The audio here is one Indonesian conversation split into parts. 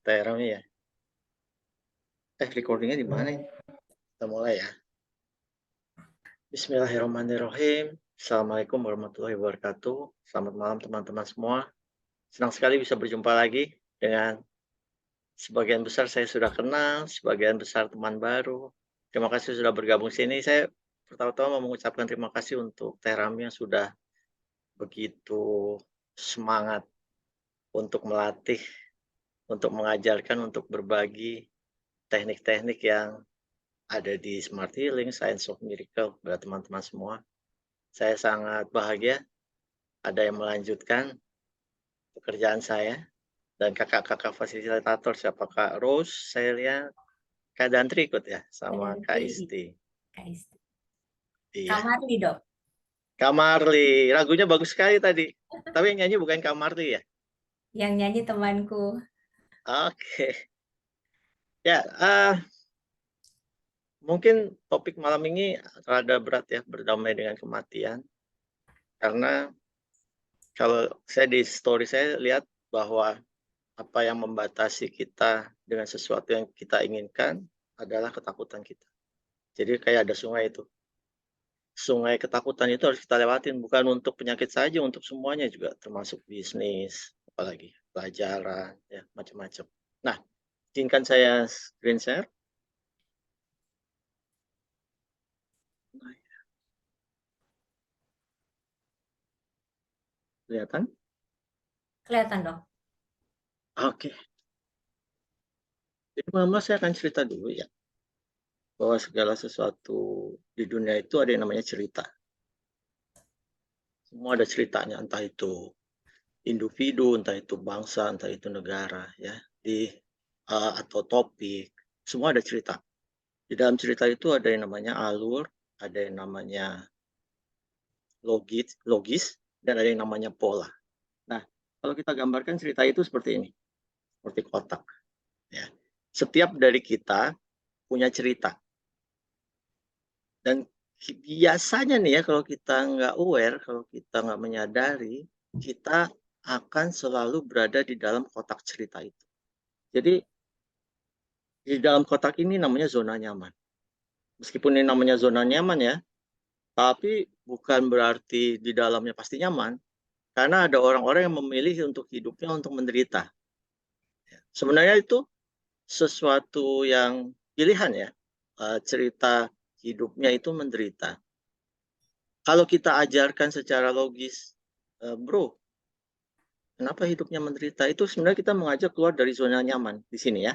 Teh Rami ya. Recordingnya di mana ini? Kita mulai ya. Bismillahirrahmanirrahim. Assalamualaikum warahmatullahi wabarakatuh. Selamat malam teman-teman semua. Senang sekali bisa berjumpa lagi dengan sebagian besar saya sudah kenal, sebagian besar teman baru. Terima kasih sudah bergabung sini. Saya pertama-tama mau mengucapkan terima kasih untuk Teh Rami yang sudah begitu semangat untuk melatih, untuk mengajarkan, untuk berbagi teknik-teknik yang ada di Smart Healing, Science of Miracle kepada teman-teman semua. Saya sangat bahagia ada yang melanjutkan pekerjaan saya dan kakak-kakak fasilitator siapa Kak Rose, saya lihat Kak Dantri ikut ya sama Kak Dantri, Isti. Kak Isti. Iya. Kak Marli dong. Kak Marli, lagunya bagus sekali tadi. Tapi yang nyanyi bukan Kak Marli ya? Yang nyanyi temanku. Oke. Ya, mungkin topik malam ini rada berat ya, berdamai dengan kematian. Karena kalau saya di story saya lihat bahwa apa yang membatasi kita dengan sesuatu yang kita inginkan adalah ketakutan kita. Jadi kayak ada sungai itu. Sungai ketakutan itu harus kita lewatin, bukan untuk penyakit saja, untuk semuanya juga, termasuk bisnis, apalagi pelajaran, ya macam-macam. Nah, izinkan saya screen share. Kelihatan? Kelihatan dong. Oke. Jadi mama saya akan cerita dulu ya, bahwa segala sesuatu di dunia itu ada yang namanya cerita. Semua ada ceritanya, entah itu individu, entah itu bangsa, entah itu negara, ya, atau topik, semua ada cerita. Di dalam cerita itu ada yang namanya alur, ada yang namanya logis, dan ada yang namanya pola. Nah, kalau kita gambarkan cerita itu seperti ini, seperti kotak. Ya. Setiap dari kita punya cerita. Dan biasanya nih ya, kalau kita nggak aware, kalau kita nggak menyadari, kita akan selalu berada di dalam kotak cerita itu. Jadi di dalam kotak ini namanya zona nyaman. Meskipun ini namanya zona nyaman ya, tapi bukan berarti di dalamnya pasti nyaman. Karena ada orang-orang yang memilih untuk hidupnya untuk menderita. Sebenarnya itu sesuatu yang pilihan ya. Cerita hidupnya itu menderita. Kalau kita ajarkan secara logis, bro, kenapa hidupnya menderita? Itu sebenarnya kita mengajak keluar dari zona nyaman di sini ya.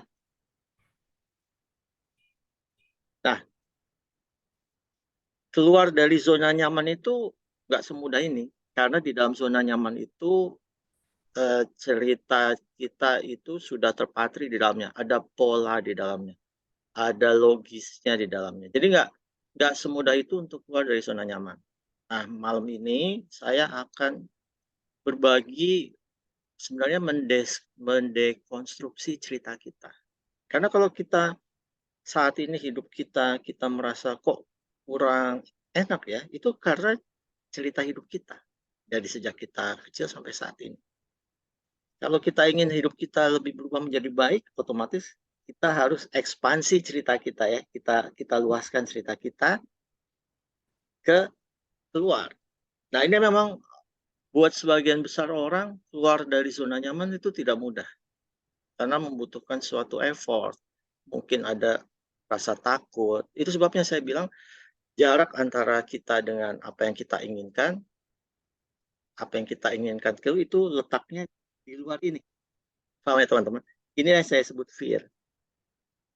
Nah, keluar dari zona nyaman itu nggak semudah ini. Karena di dalam zona nyaman itu cerita kita itu sudah terpatri di dalamnya. Ada pola di dalamnya. Ada logisnya di dalamnya. Jadi nggak semudah itu untuk keluar dari zona nyaman. Nah, malam ini saya akan berbagi sebenarnya mendekonstruksi cerita kita. Karena kalau kita saat ini hidup kita merasa kok kurang enak ya, itu karena cerita hidup kita. Dari sejak kita kecil sampai saat ini. Kalau kita ingin hidup kita lebih berubah menjadi baik, otomatis kita harus ekspansi cerita kita ya. Kita luaskan cerita kita ke keluar. Nah, ini memang buat sebagian besar orang keluar dari zona nyaman itu tidak mudah. Karena membutuhkan suatu effort. Mungkin ada rasa takut. Itu sebabnya saya bilang jarak antara kita dengan apa yang kita inginkan itu letaknya di luar ini. Paham ya teman-teman? Ini yang saya sebut fear.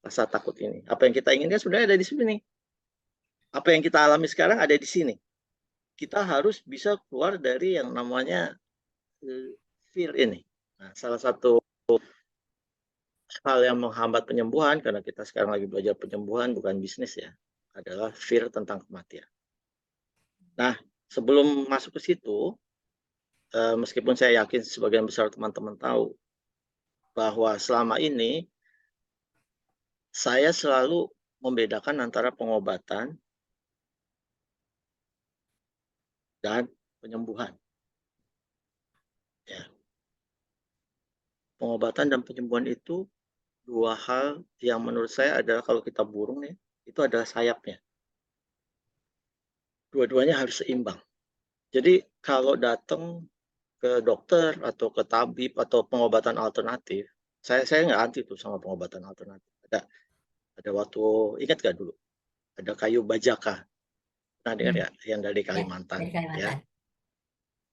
Rasa takut ini. Apa yang kita inginkan sebenarnya ada di sini. Apa yang kita alami sekarang ada di sini. Kita harus bisa keluar dari yang namanya fear ini. Nah, salah satu hal yang menghambat penyembuhan, karena kita sekarang lagi belajar penyembuhan, bukan bisnis ya, adalah fear tentang kematian. Nah, sebelum masuk ke situ, meskipun saya yakin sebagian besar teman-teman tahu bahwa selama ini saya selalu membedakan antara pengobatan dan penyembuhan. Ya. Pengobatan dan penyembuhan itu dua hal yang menurut saya adalah kalau kita burung nih, itu adalah sayapnya. Dua-duanya harus seimbang. Jadi kalau datang ke dokter atau ke tabib atau pengobatan alternatif, saya nggak anti tuh sama pengobatan alternatif. Ada waktu ingat nggak dulu, ada kayu bajaka, pernah dengar Hmm, ya? Yang dari ya, Kalimantan, dari ya.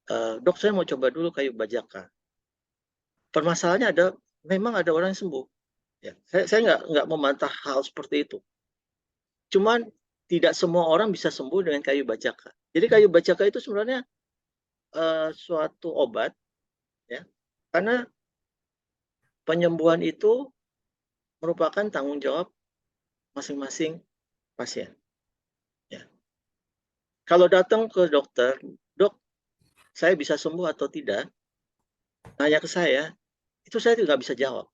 Kalimantan. "Dok, saya mau coba dulu kayu bajaka." Permasalahannya memang ada orang yang sembuh, ya. Saya nggak membantah hal seperti itu. Cuman tidak semua orang bisa sembuh dengan kayu bajaka. Jadi kayu bajaka itu sebenarnya, suatu obat, ya, karena penyembuhan itu merupakan tanggung jawab masing-masing pasien, ya. Kalau datang ke dokter, "Dok, saya bisa sembuh atau tidak?" Nanya ke saya, itu saya tidak bisa jawab.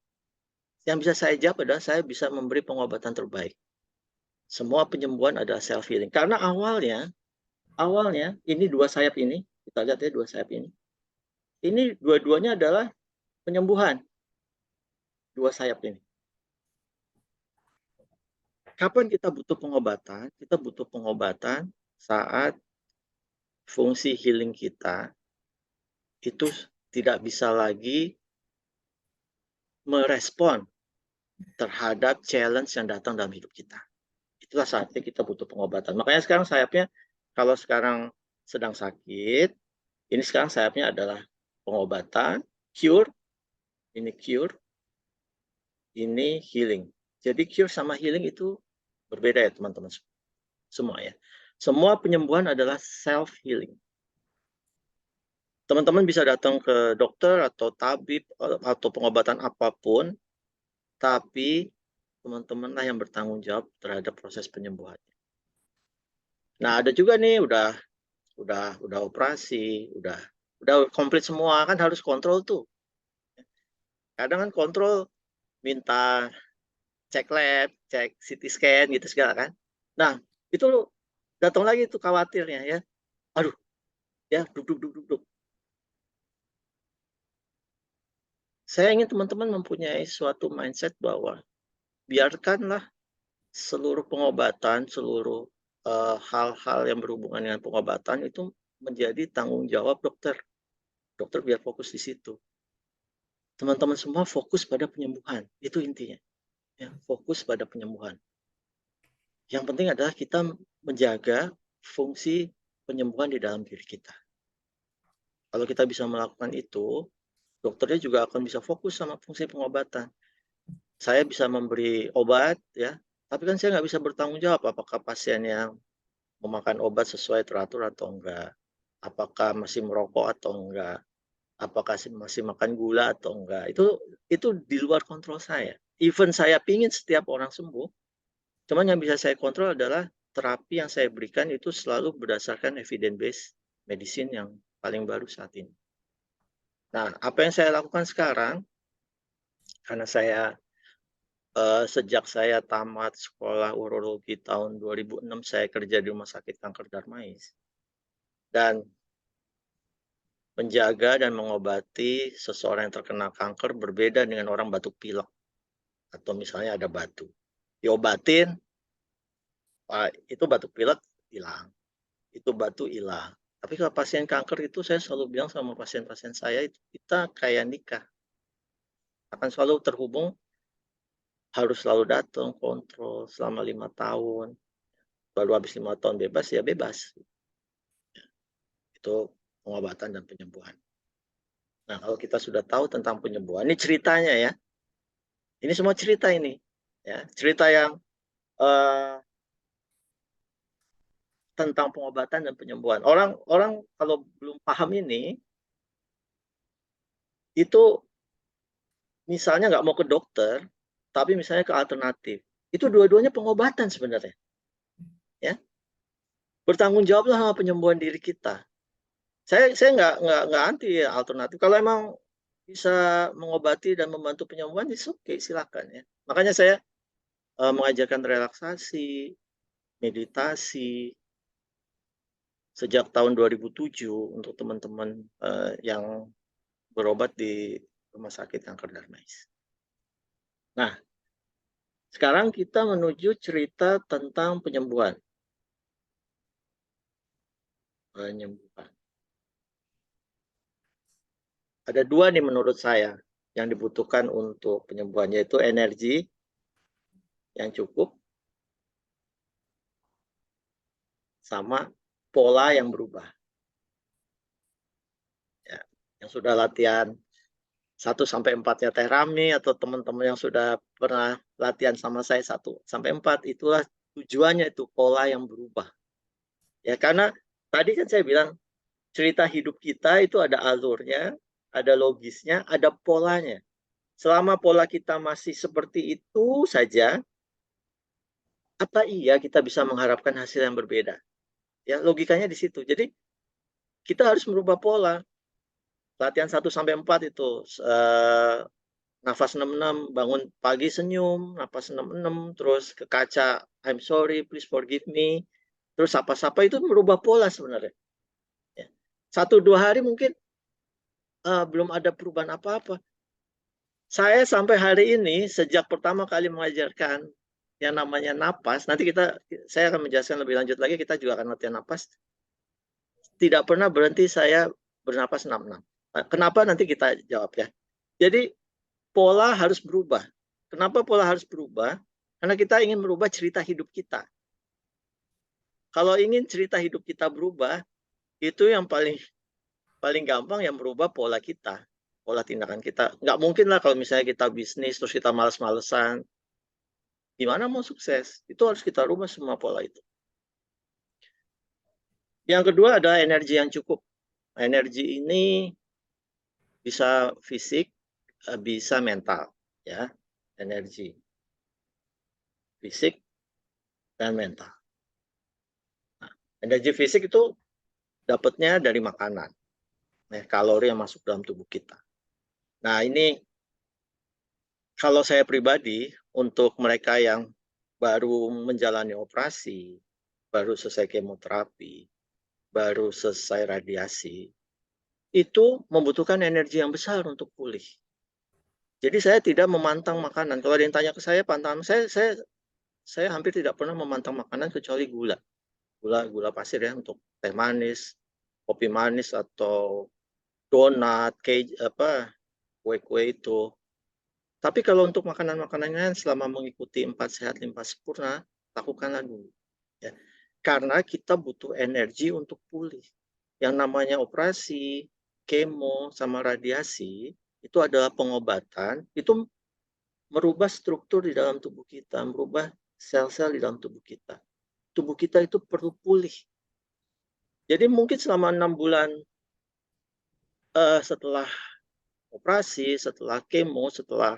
Yang bisa saya jawab adalah saya bisa memberi pengobatan terbaik. Semua penyembuhan adalah self healing. Karena awalnya ini 2 sayap ini, kita lihat ya 2 sayap ini dua-duanya adalah penyembuhan, 2 sayap ini. Kapan kita butuh pengobatan? Kita butuh pengobatan saat fungsi healing kita itu tidak bisa lagi merespon terhadap challenge yang datang dalam hidup kita. Itulah saatnya kita butuh pengobatan. Makanya sekarang sayapnya, kalau sekarang sedang sakit, ini sekarang sayapnya adalah pengobatan, cure, ini cure, ini healing. Jadi cure sama healing itu berbeda ya teman-teman semua ya. Semua penyembuhan adalah self healing. Teman-teman bisa datang ke dokter atau tabib atau pengobatan apapun, tapi teman-temanlah yang bertanggung jawab terhadap proses penyembuhan. Nah, ada juga nih udah operasi, udah komplit semua, kan harus kontrol tuh. Kadang kan kontrol minta cek lab, cek CT scan gitu segala kan. Nah, itu datang lagi tuh khawatirnya ya, aduh ya duk duk duk duk duk. Saya ingin teman-teman mempunyai suatu mindset bahwa biarkanlah seluruh pengobatan, seluruh, hal-hal yang berhubungan dengan pengobatan itu menjadi tanggung jawab dokter. Dokter biar fokus di situ. Teman-teman semua fokus pada penyembuhan, itu intinya, ya, fokus pada penyembuhan. Yang penting adalah kita menjaga fungsi penyembuhan di dalam diri kita. Kalau kita bisa melakukan itu, dokternya juga akan bisa fokus sama fungsi pengobatan. Saya bisa memberi obat, ya, tapi kan saya nggak bisa bertanggung jawab apakah pasien yang memakan obat sesuai teratur atau enggak, apakah masih merokok atau enggak, apakah masih makan gula atau enggak, itu di luar kontrol saya. Even saya pingin setiap orang sembuh, cuman yang bisa saya kontrol adalah terapi yang saya berikan itu selalu berdasarkan evidence based medicine yang paling baru saat ini. Nah, apa yang saya lakukan sekarang, karena sejak saya tamat sekolah urologi tahun 2006, saya kerja di Rumah Sakit Kanker Darmais, dan menjaga dan mengobati seseorang yang terkena kanker berbeda dengan orang batuk pilek atau misalnya ada batu. Diobatin, itu batuk pilek hilang, itu batu hilang. Tapi kalau pasien kanker itu saya selalu bilang sama pasien-pasien saya, itu kita kayak nikah, akan selalu terhubung, harus selalu datang, kontrol selama 5 tahun, baru habis 5 tahun bebas, ya bebas. Itu pengobatan dan penyembuhan. Nah, kalau kita sudah tahu tentang penyembuhan, ini ceritanya ya, ini semua cerita ini, ya, cerita yang, eee, tentang pengobatan dan penyembuhan. Orang orang kalau belum paham ini, itu misalnya nggak mau ke dokter, tapi misalnya ke alternatif, itu dua-duanya pengobatan sebenarnya, ya. Bertanggung jawablah sama penyembuhan diri kita. Saya nggak anti ya alternatif, kalau emang bisa mengobati dan membantu penyembuhan, it's okay, silakan ya. Makanya saya, mengajarkan relaksasi, meditasi, sejak tahun 2007 untuk teman-teman, yang berobat di Rumah Sakit Kanker Darmais. Nah, Sekarang kita menuju cerita tentang penyembuhan. Penyembuhan. Ada dua nih menurut saya yang dibutuhkan untuk penyembuhan, yaitu energi yang cukup sama pola yang berubah. Ya, yang sudah latihan 1-4-nya Teh Rami atau teman-teman yang sudah pernah latihan sama saya 1-4, itulah tujuannya, itu pola yang berubah. Ya, karena tadi kan saya bilang cerita hidup kita itu ada alurnya, ada logisnya, ada polanya. Selama pola kita masih seperti itu saja, apa iya kita bisa mengharapkan hasil yang berbeda? Ya, logikanya di situ. Jadi kita harus merubah pola. Latihan 1-4 itu nafas 6-6, bangun pagi senyum, nafas 6-6, terus ke kaca, I'm sorry, please forgive me. Terus sapa-sapa, itu merubah pola sebenarnya. Ya. 1-2 hari mungkin belum ada perubahan apa-apa. Saya sampai hari ini, sejak pertama kali mengajarkan yang namanya napas, nanti saya akan menjelaskan lebih lanjut lagi, kita juga akan latihan napas. Tidak pernah berhenti saya bernapas 6-6. Kenapa, nanti kita jawab ya. Jadi pola harus berubah. Kenapa pola harus berubah? Karena kita ingin merubah cerita hidup kita. Kalau ingin cerita hidup kita berubah, itu yang paling gampang yang merubah pola kita, pola tindakan kita. Nggak mungkin lah kalau misalnya kita bisnis terus kita males-malesan, gimana mau sukses? Itu harus kita rubah semua pola itu. Yang kedua adalah energi yang cukup. Energi ini bisa fisik, bisa mental, ya. Energi fisik dan mental. Nah, energi fisik itu dapatnya dari makanan, kalori yang masuk dalam tubuh kita. Nah, ini kalau saya pribadi, untuk mereka yang baru menjalani operasi, baru selesai kemoterapi, baru selesai radiasi, itu membutuhkan energi yang besar untuk pulih. Jadi saya tidak memantang makanan. Kalau ada yang tanya ke saya, pantangan saya hampir tidak pernah memantang makanan kecuali gula. Gula pasir ya, untuk teh manis, kopi manis, atau donat, kue-kue itu. Tapi kalau untuk makanan-makanannya selama mengikuti 4 sehat 5 sempurna, lakukanlah dulu. Ya. Karena kita butuh energi untuk pulih. Yang namanya operasi, kemo, sama radiasi, itu adalah pengobatan, itu merubah struktur di dalam tubuh kita, merubah sel-sel di dalam tubuh kita. Tubuh kita itu perlu pulih. Jadi mungkin selama 6 bulan setelah operasi, setelah kemo, setelah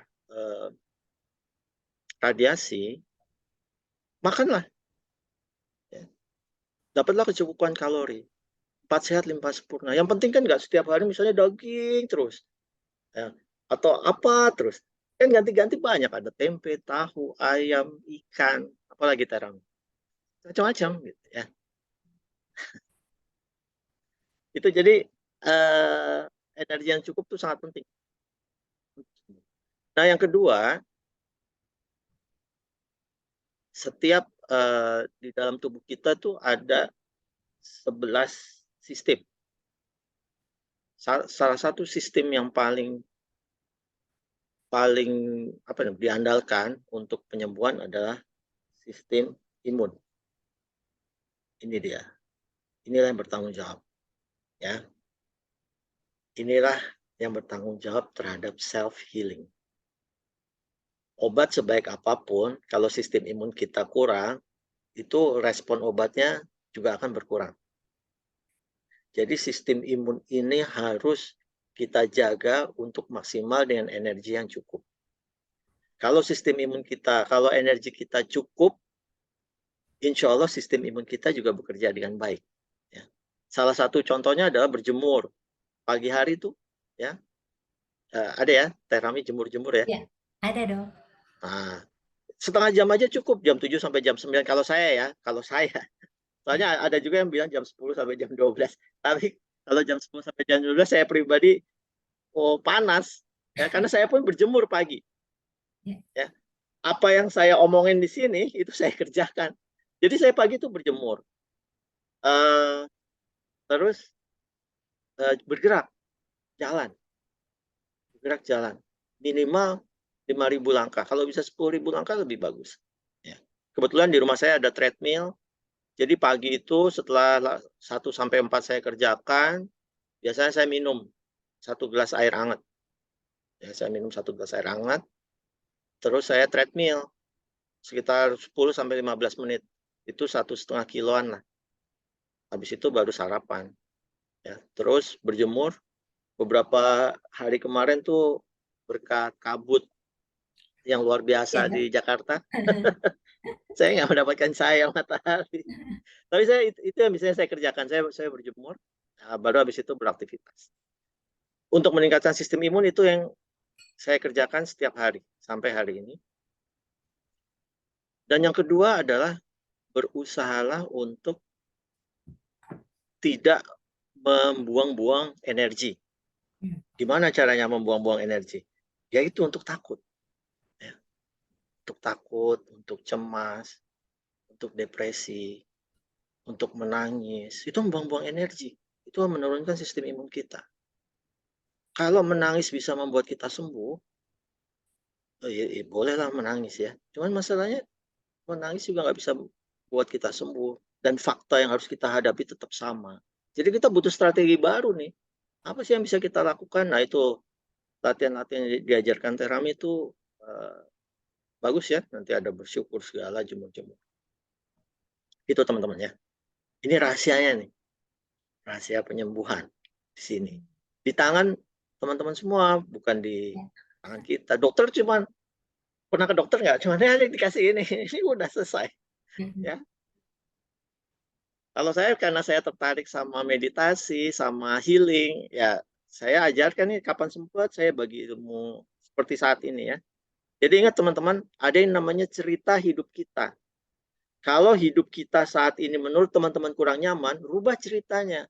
radiasi, makanlah. Ya. Dapatlah kecukupan kalori. 4 sehat 5 sempurna. Yang penting kan nggak setiap hari misalnya daging terus. Ya. Atau apa terus. Kan ganti-ganti banyak. Ada tempe, tahu, ayam, ikan. Apalagi terang. Macam-macam gitu ya. Itu jadi energi yang cukup itu sangat penting. Nah, yang kedua, setiap di dalam tubuh kita tuh ada 11 sistem. Salah satu sistem yang paling diandalkan untuk penyembuhan adalah sistem imun. Ini dia. Inilah yang bertanggung jawab. Ya. Inilah yang bertanggung jawab terhadap self-healing. Obat sebaik apapun, kalau sistem imun kita kurang, itu respon obatnya juga akan berkurang. Jadi sistem imun ini harus kita jaga untuk maksimal dengan energi yang cukup. Kalau sistem imun kita, kalau energi kita cukup, insya Allah sistem imun kita juga bekerja dengan baik. Ya. Salah satu contohnya adalah berjemur. Pagi hari tuh, ya, ada ya, Teh Rami jemur-jemur ya. Ya, ada dong. Nah, setengah jam aja cukup, jam 7 sampai jam 9 kalau saya ya, kalau saya. Soalnya ada juga yang bilang jam 10 sampai jam 12. Tapi kalau jam 10 sampai jam 12 saya pribadi panas. Ya, karena saya pun berjemur pagi. Ya. Ya. apa yang saya omongin di sini itu saya kerjakan. Jadi saya pagi itu berjemur, uh, terus bergerak jalan minimal 5.000 langkah. Kalau bisa 10.000 langkah lebih bagus. Ya. Kebetulan di rumah saya ada treadmill. Jadi pagi itu setelah 1 sampai 4 saya kerjakan, biasanya saya minum 1 gelas air hangat. Ya, saya minum 1 gelas air hangat. Terus saya treadmill sekitar 10 sampai 15 menit. Itu 1,5 kiloan lah. Habis itu baru sarapan. Ya. Terus berjemur. Beberapa hari kemarin tuh berkat kabut yang luar biasa Ya. di Jakarta, saya nggak mendapatkan cahaya matahari. Tapi saya itu yang misalnya saya kerjakan, saya berjemur, baru habis itu beraktivitas. Untuk meningkatkan sistem imun itu yang saya kerjakan setiap hari sampai hari ini. Dan yang kedua adalah berusahalah untuk tidak membuang-buang energi. Gimana caranya membuang-buang energi? Yaitu untuk takut. Ya. Untuk takut, untuk cemas, untuk depresi, untuk menangis. Itu membuang-buang energi. Itu menurunkan sistem imun kita. Kalau menangis bisa membuat kita sembuh, bolehlah menangis ya. Cuman masalahnya menangis juga nggak bisa buat kita sembuh. Dan fakta yang harus kita hadapi tetap sama. Jadi kita butuh strategi baru nih. Apa sih yang bisa kita lakukan? Nah itu latihan-latihan yang diajarkan Terami itu bagus ya. Nanti ada bersyukur segala, jemur-jemur. Itu teman-teman ya. Ini rahasianya nih. Rahasia penyembuhan di sini. Di tangan teman-teman semua, bukan di tangan kita. Dokter cuman pernah ke dokter nggak? Cuman ya dikasih ini udah selesai. Ya. Kalau saya karena saya tertarik sama meditasi, sama healing, ya saya ajarkan nih kapan sempat saya bagi ilmu seperti saat ini ya. Jadi ingat teman-teman, ada yang namanya cerita hidup kita. Kalau hidup kita saat ini menurut teman-teman kurang nyaman, rubah ceritanya.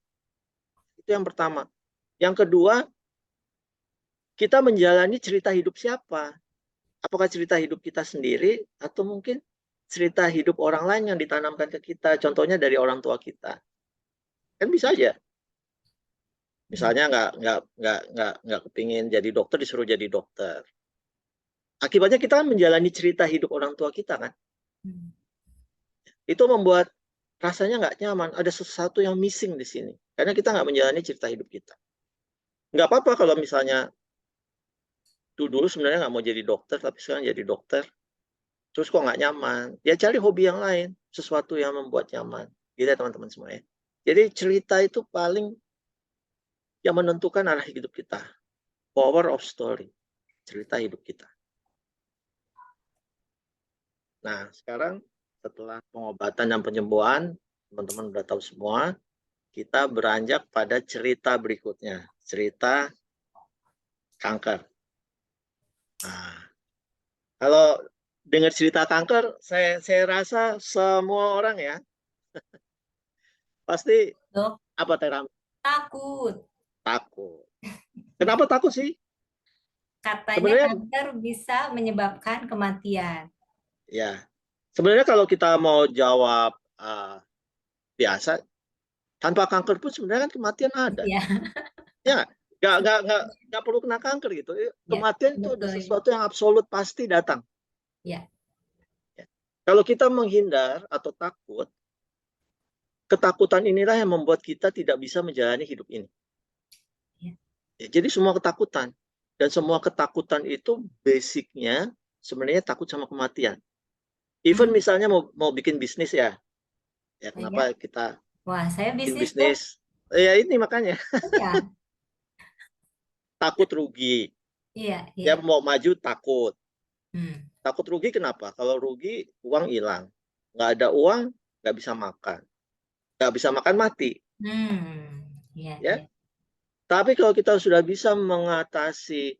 Itu yang pertama. Yang kedua, kita menjalani cerita hidup siapa? Apakah cerita hidup kita sendiri atau mungkin cerita hidup orang lain yang ditanamkan ke kita? Contohnya dari orang tua kita. Kan bisa aja. Misalnya nggak kepingin jadi dokter disuruh jadi dokter. Akibatnya kita kan menjalani cerita hidup orang tua kita kan. Itu membuat rasanya nggak nyaman. Ada sesuatu yang missing di sini. Karena kita nggak menjalani cerita hidup kita. Nggak apa-apa kalau misalnya dulu sebenarnya nggak mau jadi dokter, tapi sekarang jadi dokter. Terus kok nggak nyaman? Ya cari hobi yang lain. Sesuatu yang membuat nyaman. Gitu ya teman-teman semua ya. Jadi cerita itu paling yang menentukan arah hidup kita. Power of story. Cerita hidup kita. Nah, sekarang setelah pengobatan dan penyembuhan, teman-teman udah tahu semua, kita beranjak pada cerita berikutnya. Cerita kanker. Nah, kalau dengar cerita kanker, saya rasa semua orang ya, pasti Dok, apa Teram? takut. Takut. Kenapa takut sih? Katanya Sebenarnya kanker bisa menyebabkan kematian. ya, sebenarnya kalau kita mau jawab biasa, tanpa kanker pun sebenarnya kan kematian ada. Ya, Ya, nggak perlu kena kanker gitu. ya, Kematian itu udah betul. sesuatu yang absolut pasti datang. Ya, Ya. Kalau kita menghindar atau takut, ketakutan inilah yang membuat kita tidak bisa menjalani hidup ini. ya, Ya, jadi semua ketakutan dan semua ketakutan itu basicnya sebenarnya takut sama kematian. Even misalnya mau bikin bisnis ya, ya. kenapa kita Wah, saya bikin bisnis dok. bisnis? Ya ini makanya Iya, takut rugi. iya, Ya iya. mau maju takut. Hmm. Takut rugi kenapa? Kalau rugi uang hilang, nggak ada uang nggak bisa makan, nggak bisa makan mati, Iya, ya. iya. Tapi kalau kita sudah bisa mengatasi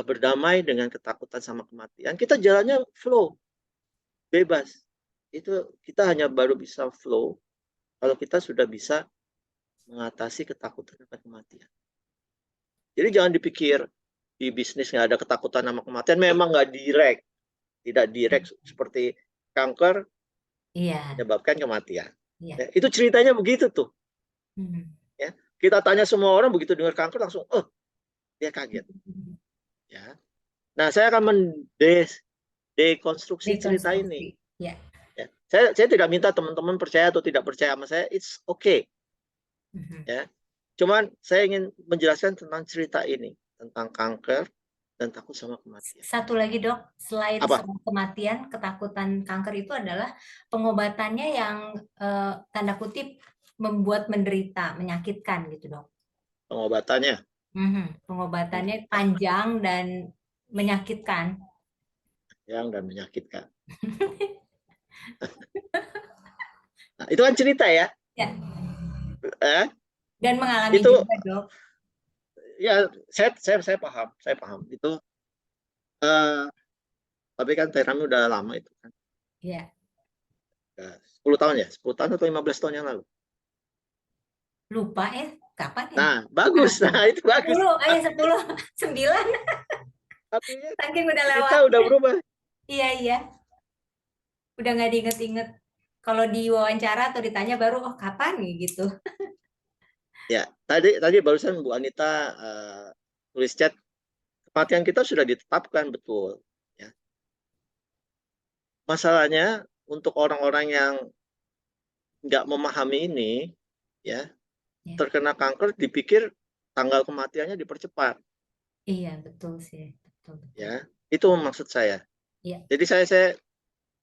berdamai dengan ketakutan sama kematian, kita jalannya flow, bebas. Itu kita hanya baru bisa flow kalau kita sudah bisa mengatasi ketakutan sama kematian. Jadi jangan dipikir di bisnis nggak ada ketakutan sama kematian, memang nggak direct. tidak direct seperti kanker Iya. menyebabkan kematian. Iya. Ya, itu ceritanya begitu tuh. Hmm. Ya, kita tanya semua orang begitu dengar kanker langsung, oh dia kaget. Ya, nah saya akan dekonstruksi cerita ini. Dekonstruksi. Ya. Ya, saya tidak minta teman-teman percaya atau tidak percaya sama saya, it's okay. Mhm. Ya, cuman saya ingin menjelaskan tentang cerita ini tentang kanker dan takut sama kematian. Satu lagi dok, selain Apa soal kematian, ketakutan kanker itu adalah pengobatannya yang tanda kutip membuat menderita, menyakitkan gitu dok. pengobatannya? Pengobatannya panjang dan menyakitkan. Yang dan menyakitkan. Nah, itu kan cerita ya. Ya, Eh, dan mengalami itu juga dok. ya saya paham itu. Eh, tapi kan terapi udah lama itu kan. Ya, Ya, 10 tahun ya, 10 tahun atau 15 tahun yang lalu. lupa kapan ya? Nah, bagus. Nah, itu bagus. 10, 10, 9. Artinya Saking udah cerita udah lewatnya. berubah. Iya, iya. Udah nggak diinget-inget. Kalau diwawancara atau ditanya baru, oh kapan nih gitu. Ya, tadi barusan Bu Anita tulis chat, kematian kita sudah ditetapkan betul. Ya. Masalahnya untuk orang-orang yang nggak memahami ini, ya, Ya. terkena kanker dipikir tanggal kematiannya dipercepat. Iya, betul sih. Betul, betul. Ya, itu maksud saya. Iya. Jadi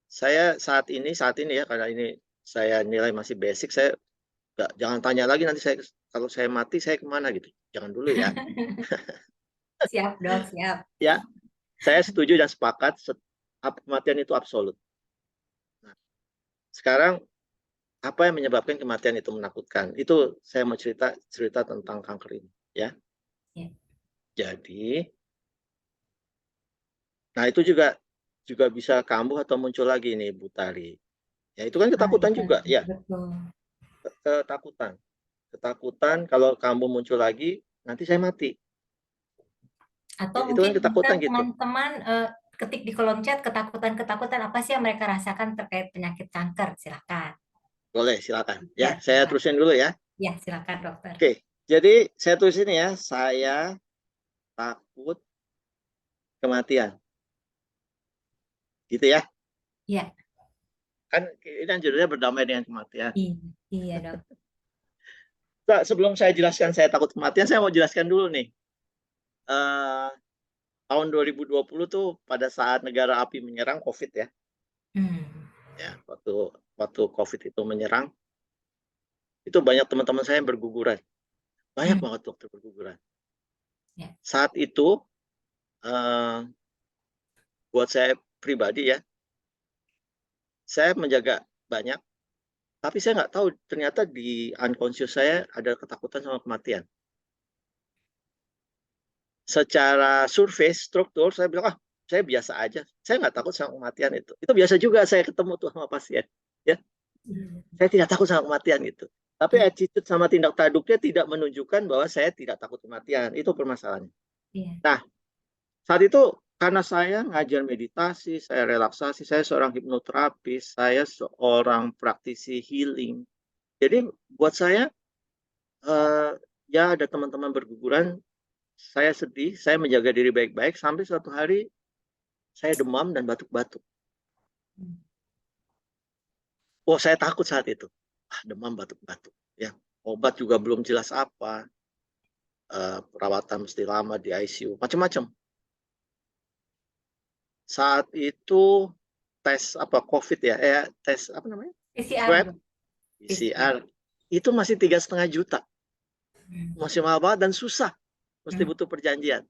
saya saat ini ya, karena ini saya nilai masih basic, saya jangan tanya lagi nanti saya kalau saya mati saya kemana gitu. Jangan dulu ya. Siap, dok, siap. Ya, saya setuju dan sepakat kematian itu absolut. Nah, sekarang apa yang menyebabkan kematian itu menakutkan? Itu saya mau cerita tentang kanker ini, ya. Ya. Jadi, nah itu juga bisa kambuh atau muncul lagi nih Bu Tari. Ya itu kan ketakutan Iya, juga, ya. betul. Ketakutan kalau kambuh muncul lagi nanti saya mati. Atau Ya, itu kan mungkin bisa ketakutan gitu. teman-teman ketik di kolom chat ketakutan-ketakutan apa sih yang mereka rasakan terkait penyakit kanker. Silakan. Boleh, silakan. Ya, Ya, saya silakan. terusin dulu ya. Ya, silakan dokter. Oke, jadi saya tulisin ya, saya takut kematian. Gitu ya. Iya. Kan ini kan judulnya berdamai dengan kematian. Iya, iya dok. Nah, sebelum saya jelaskan saya takut kematian, saya mau jelaskan dulu nih. Eh, tahun 2020 tuh pada saat negara api menyerang COVID ya. Hmm. Ya, waktu COVID itu menyerang, itu banyak teman-teman saya yang berguguran. Banyak Hmm. banget dokter berguguran. Ya. Saat itu buat saya pribadi ya, saya menjaga banyak, tapi saya nggak tahu ternyata di unconscious saya ada ketakutan sama kematian. Secara survei struktur saya bilang, saya biasa aja, saya nggak takut sama kematian itu. Itu biasa juga saya ketemu tuh sama pasien, ya. Saya tidak takut sama kematian gitu. Tapi Iya. attitude sama tindak tanduknya tidak menunjukkan bahwa saya tidak takut kematian. Itu permasalahannya. Iya. Nah, saat itu karena saya ngajar meditasi, saya relaksasi, saya seorang hipnoterapis, saya seorang praktisi healing. Jadi buat saya, ya ada teman-teman berguguran, saya sedih, saya menjaga diri baik-baik, sampai suatu hari saya demam dan batuk-batuk. Hmm. Oh, saya takut saat itu. Demam, batuk-batuk. Ya, obat juga belum jelas apa. Perawatan mesti lama di ICU, macam-macam. Saat itu tes apa COVID ya, tes apa namanya? PCR Swab, dok. PCR. PCR, itu masih 3,5 juta. Hmm. Masih mahal banget dan susah. Mesti Hmm. butuh perjanjian.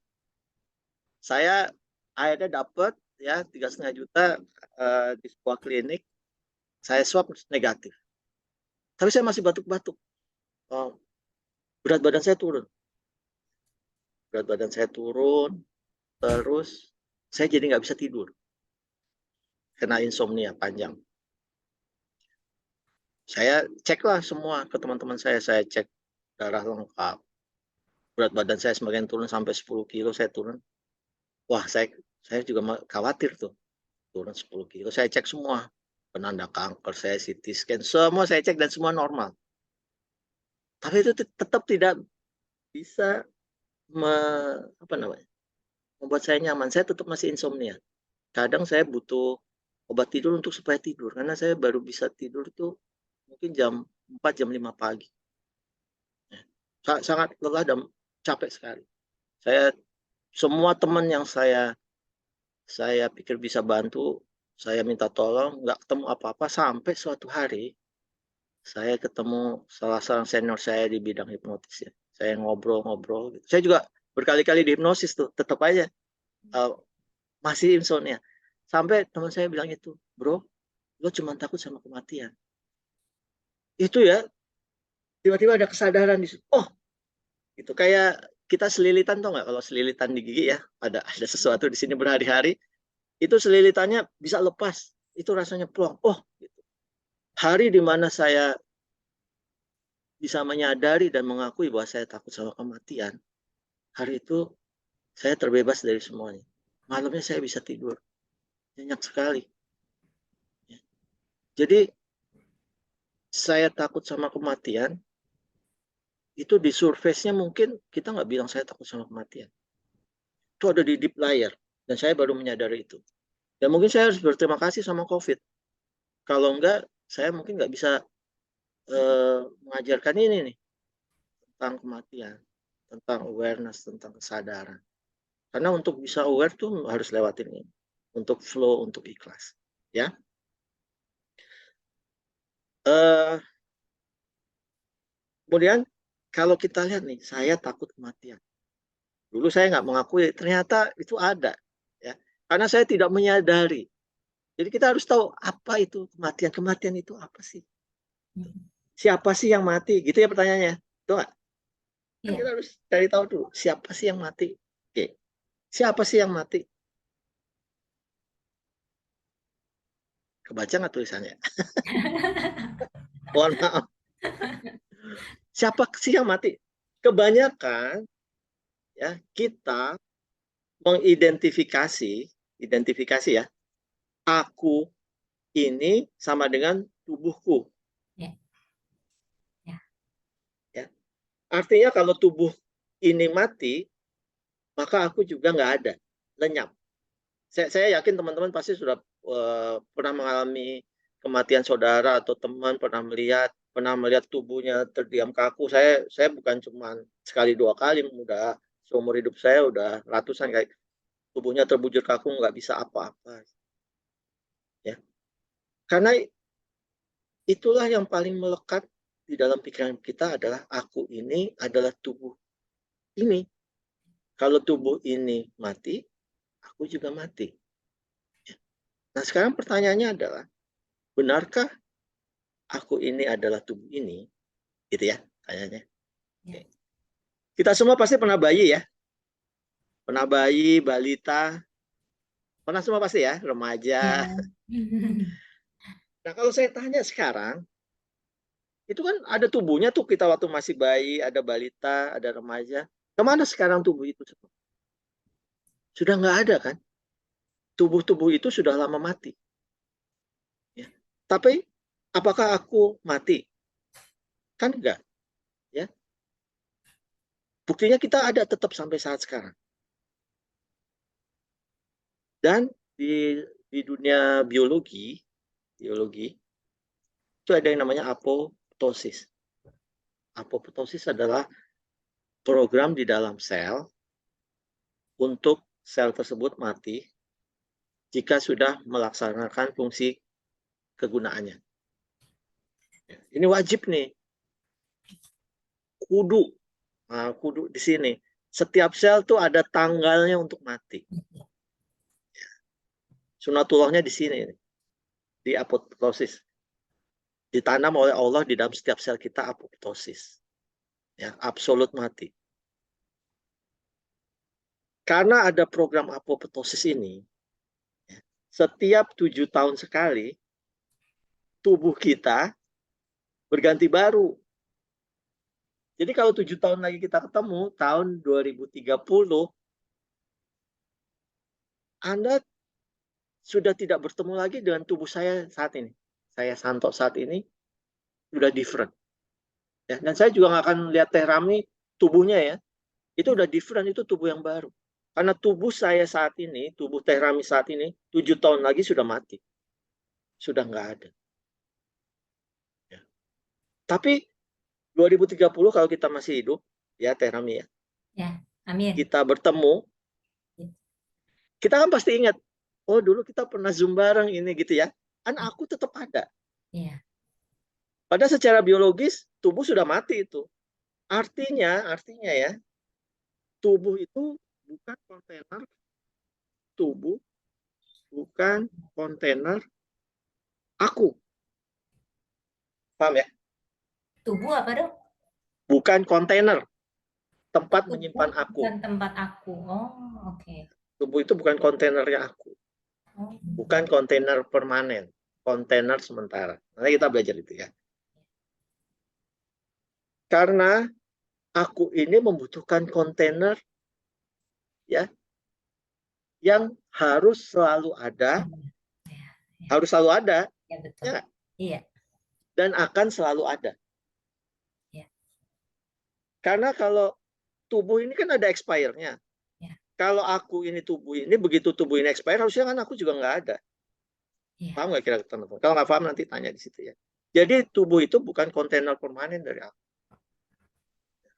Saya akhirnya dapat ya 3,5 juta di sebuah klinik. Saya swab negatif. Tapi saya masih batuk-batuk. Oh, berat badan saya turun. Berat badan saya turun, terus saya jadi nggak bisa tidur. Kena insomnia panjang. Saya ceklah semua ke teman-teman saya cek darah lengkap. Berat badan saya semakin turun sampai 10 kilo saya turun. Wah, saya juga khawatir tuh. turun 10 kilo. Saya cek semua, penanda kanker, saya CT scan, semua saya cek dan semua normal. Tapi itu tetap tidak bisa apa namanya, membuat saya nyaman. Saya tetap masih insomnia. Kadang saya butuh obat tidur untuk supaya tidur, karena saya baru bisa tidur itu mungkin jam 4, jam 5 pagi. Sangat lelah dan capek sekali. Semua teman yang saya pikir bisa bantu, saya minta tolong, nggak ketemu apa-apa, sampai suatu hari saya ketemu salah seorang senior saya di bidang hipnotis ya. Saya ngobrol-ngobrol gitu. Saya juga berkali-kali dihipnosis tuh, tetap aja masih insomnia. Sampai teman saya bilang itu, bro, lo cuma takut sama kematian. Itu ya, tiba-tiba ada kesadaran di situ. Oh, itu kayak kita selilitan tuh nggak, kalau selilitan di gigi ya, ada sesuatu di sini berhari-hari, itu selilitannya bisa lepas, itu rasanya plong. Oh, gitu. Hari di mana saya bisa menyadari dan mengakui bahwa saya takut sama kematian, hari itu saya terbebas dari semuanya. Malamnya saya bisa tidur nyenyak sekali. Jadi saya takut sama kematian, itu di surface-nya mungkin kita nggak bilang saya takut sama kematian. Itu ada di deep layer, dan saya baru menyadari itu. Dan mungkin saya harus berterima kasih sama COVID. Kalau enggak, saya mungkin nggak bisa mengajarkan ini nih, tentang kematian, tentang awareness, tentang kesadaran. Karena untuk bisa aware tuh harus lewatin ini. Untuk flow, untuk ikhlas. Ya. Kemudian kalau kita lihat nih, saya takut kematian. Dulu saya nggak mengakui, ternyata itu ada. Ya. Karena saya tidak menyadari. Jadi kita harus tahu apa itu kematian. Kematian itu apa sih? Siapa sih yang mati? Gitu ya pertanyaannya. Tuh nggak? Kan kita harus cari tahu dulu, siapa sih yang mati? Oke. Siapa sih yang mati? Kebaca nggak tulisannya? Mohon maaf. Siapa sih yang mati? Kebanyakan ya kita identifikasi ya, aku ini sama dengan tubuhku. Ya. Ya. Ya. Artinya kalau tubuh ini mati, maka aku juga nggak ada, lenyap. Saya yakin teman-teman pasti sudah pernah mengalami kematian saudara atau teman, pernah melihat tubuhnya terdiam kaku. Saya bukan cuma sekali dua kali, udah seumur hidup saya udah ratusan kali tubuhnya terbujur kaku, nggak bisa apa-apa. Ya, karena itulah yang paling melekat di dalam pikiran kita adalah aku ini adalah tubuh ini. Kalau tubuh ini mati, aku juga mati. Nah, sekarang pertanyaannya adalah, benarkah aku ini adalah tubuh ini? Gitu ya, tanyanya. Ya. Kita semua pasti pernah bayi ya. Pernah bayi, balita. Pernah semua pasti ya, remaja. Ya. Nah, kalau saya tanya sekarang, itu kan ada tubuhnya tuh kita waktu masih bayi, ada balita, ada remaja. Kemana sekarang tubuh itu? Sudah nggak ada kan? Tubuh-tubuh itu sudah lama mati. Ya. Tapi apakah aku mati? Kan enggak. Ya. Buktinya kita ada tetap sampai saat sekarang. Dan di dunia biologi itu ada yang namanya apoptosis. Apoptosis adalah program di dalam sel untuk sel tersebut mati jika sudah melaksanakan fungsi kegunaannya. Ini wajib nih, kudu di sini. Setiap sel tuh ada tanggalnya untuk mati. Sunatullahnya di sini, di apoptosis. Ditanam oleh Allah di dalam setiap sel kita apoptosis. Ya, absolut mati. Karena ada program apoptosis ini, setiap 7 tahun sekali, tubuh kita berganti baru. Jadi kalau 7 tahun lagi kita ketemu, tahun 2030, Anda sudah tidak bertemu lagi dengan tubuh saya saat ini. Saya Santo saat ini udah different. Ya, dan saya juga nggak akan lihat Teh Rami tubuhnya ya. Itu udah different, itu tubuh yang baru. Karena tubuh saya saat ini, tubuh Teh Rami saat ini, 7 tahun lagi sudah mati. Sudah nggak ada. Ya. Tapi 2030 kalau kita masih hidup, ya Teh Rami ya, Ya, amin. kita bertemu, kita kan pasti ingat, oh dulu kita pernah Zoom bareng ini gitu ya. Kan aku tetap ada. Iya. Padahal secara biologis, tubuh sudah mati itu. Artinya ya, tubuh itu bukan kontainer, tubuh bukan kontainer aku. Paham ya? Tubuh apa dong? Bukan kontainer, tempat Tubuh menyimpan aku. bukan tempat aku. Oh, oke. Tubuh itu bukan kontainernya aku. Oh, Bukan kontainer permanen, kontainer sementara. Nanti kita belajar itu ya. Karena aku ini membutuhkan kontainer ya yang harus selalu ada, harus selalu ada, ya betul. ya, Iya. dan akan selalu ada. Ya. Karena kalau tubuh ini kan ada expire-nya. Ya. Kalau aku ini tubuh ini, begitu tubuh ini expire, harusnya kan aku juga nggak ada. Ya. Paham nggak kira-kira teman-teman? Kalau nggak paham nanti tanya di situ ya. Jadi tubuh itu bukan kontainer permanen dari aku.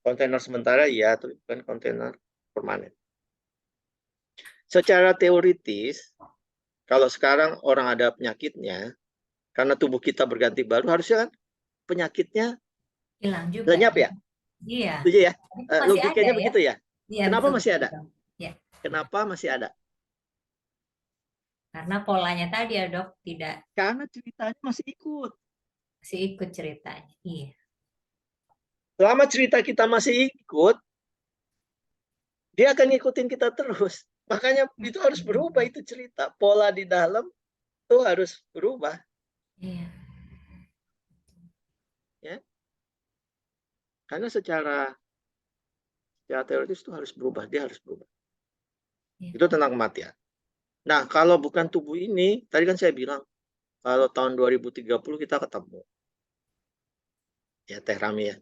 Kontainer sementara ya, tapi bukan kontainer permanen. Secara teoritis, kalau sekarang orang ada penyakitnya, karena tubuh kita berganti baru, harusnya kan penyakitnya Hilang juga. lenyap ya? Iya. Setuju ya? Masih Logikanya ada, begitu ya? Iya, Kenapa betul, masih ada? betul. Ya. Kenapa masih ada? Karena polanya tadi ya dok, tidak Karena ceritanya masih ikut. masih ikut ceritanya. Iya. Selama cerita kita masih ikut, dia akan ngikutin kita terus. Makanya itu harus berubah, itu cerita. Pola di dalam itu harus berubah. Iya. Ya. Karena secara teoritis itu harus berubah, dia harus berubah. Iya. Itu tentang kematian. Nah, kalau bukan tubuh ini, tadi kan saya bilang, kalau tahun 2030 kita ketemu. Ya, Teh Rami ya.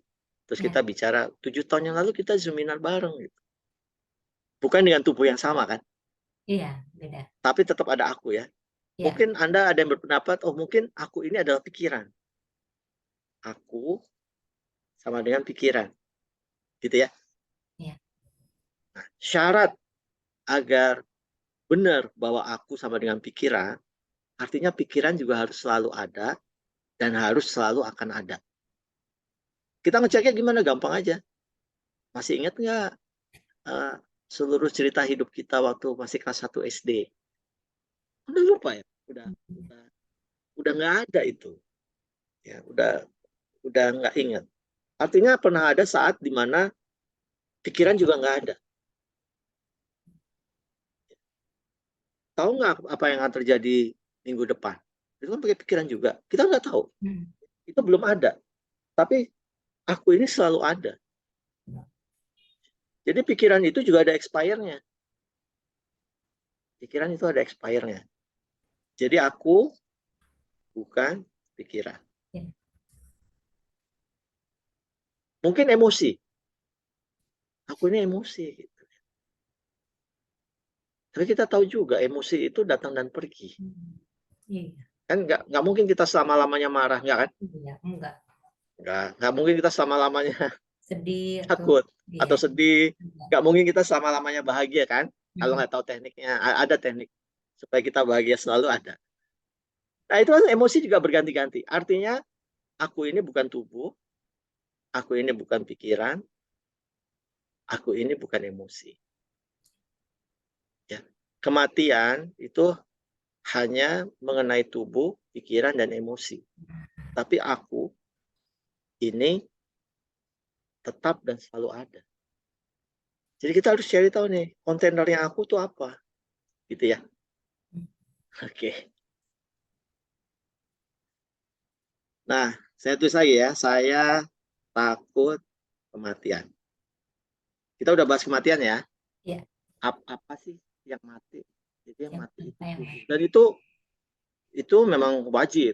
Terus kita bicara, 7 tahun yang lalu kita zoominan bareng. Gitu. Bukan dengan tubuh yang sama kan? Iya, beda. Tapi tetap ada aku ya. Iya. Mungkin Anda ada yang berpendapat, oh mungkin aku ini adalah pikiran. Aku sama dengan pikiran. Gitu ya. Iya. Nah, syarat agar benar bahwa aku sama dengan pikiran, artinya pikiran juga harus selalu ada dan harus selalu akan ada. Kita ngeceknya gimana? Gampang aja. Masih ingat nggak seluruh cerita hidup kita waktu masih kelas 1 SD? Udah lupa ya? Udah nggak ada itu. Ya, udah nggak ingat. Artinya pernah ada saat di mana pikiran juga nggak ada. Tahu nggak apa yang akan terjadi minggu depan? Itu kan pakai pikiran juga. Kita nggak tahu. Itu belum ada. Tapi aku ini selalu ada. Jadi pikiran itu juga ada expire-nya. Pikiran itu ada expire-nya. Jadi aku bukan pikiran. Mungkin emosi. Aku ini emosi. Gitu. Tapi kita tahu juga emosi itu datang dan pergi. Iya. Kan nggak mungkin kita selama-lamanya marah, nggak kan? Iya, enggak. Nggak mungkin kita selama-lamanya Sedih takut atau iya. sedih. Nggak mungkin kita selama-lamanya bahagia kan? Kalau nggak tahu tekniknya, ada teknik supaya kita bahagia selalu ada. Nah itu kan emosi juga berganti-ganti. Artinya aku ini bukan tubuh, aku ini bukan pikiran, aku ini bukan emosi. Ya. Kematian itu hanya mengenai tubuh, pikiran, dan emosi. Tapi aku ini tetap dan selalu ada. Jadi kita harus cari tahu nih, kontainernya aku tuh apa. Gitu ya. Oke. Nah, saya tulis lagi ya, saya takut kematian. Kita udah bahas kematian ya. Iya. Apa sih yang mati? Jadi yang mati itu Yang tubuh. Dan itu memang wajib.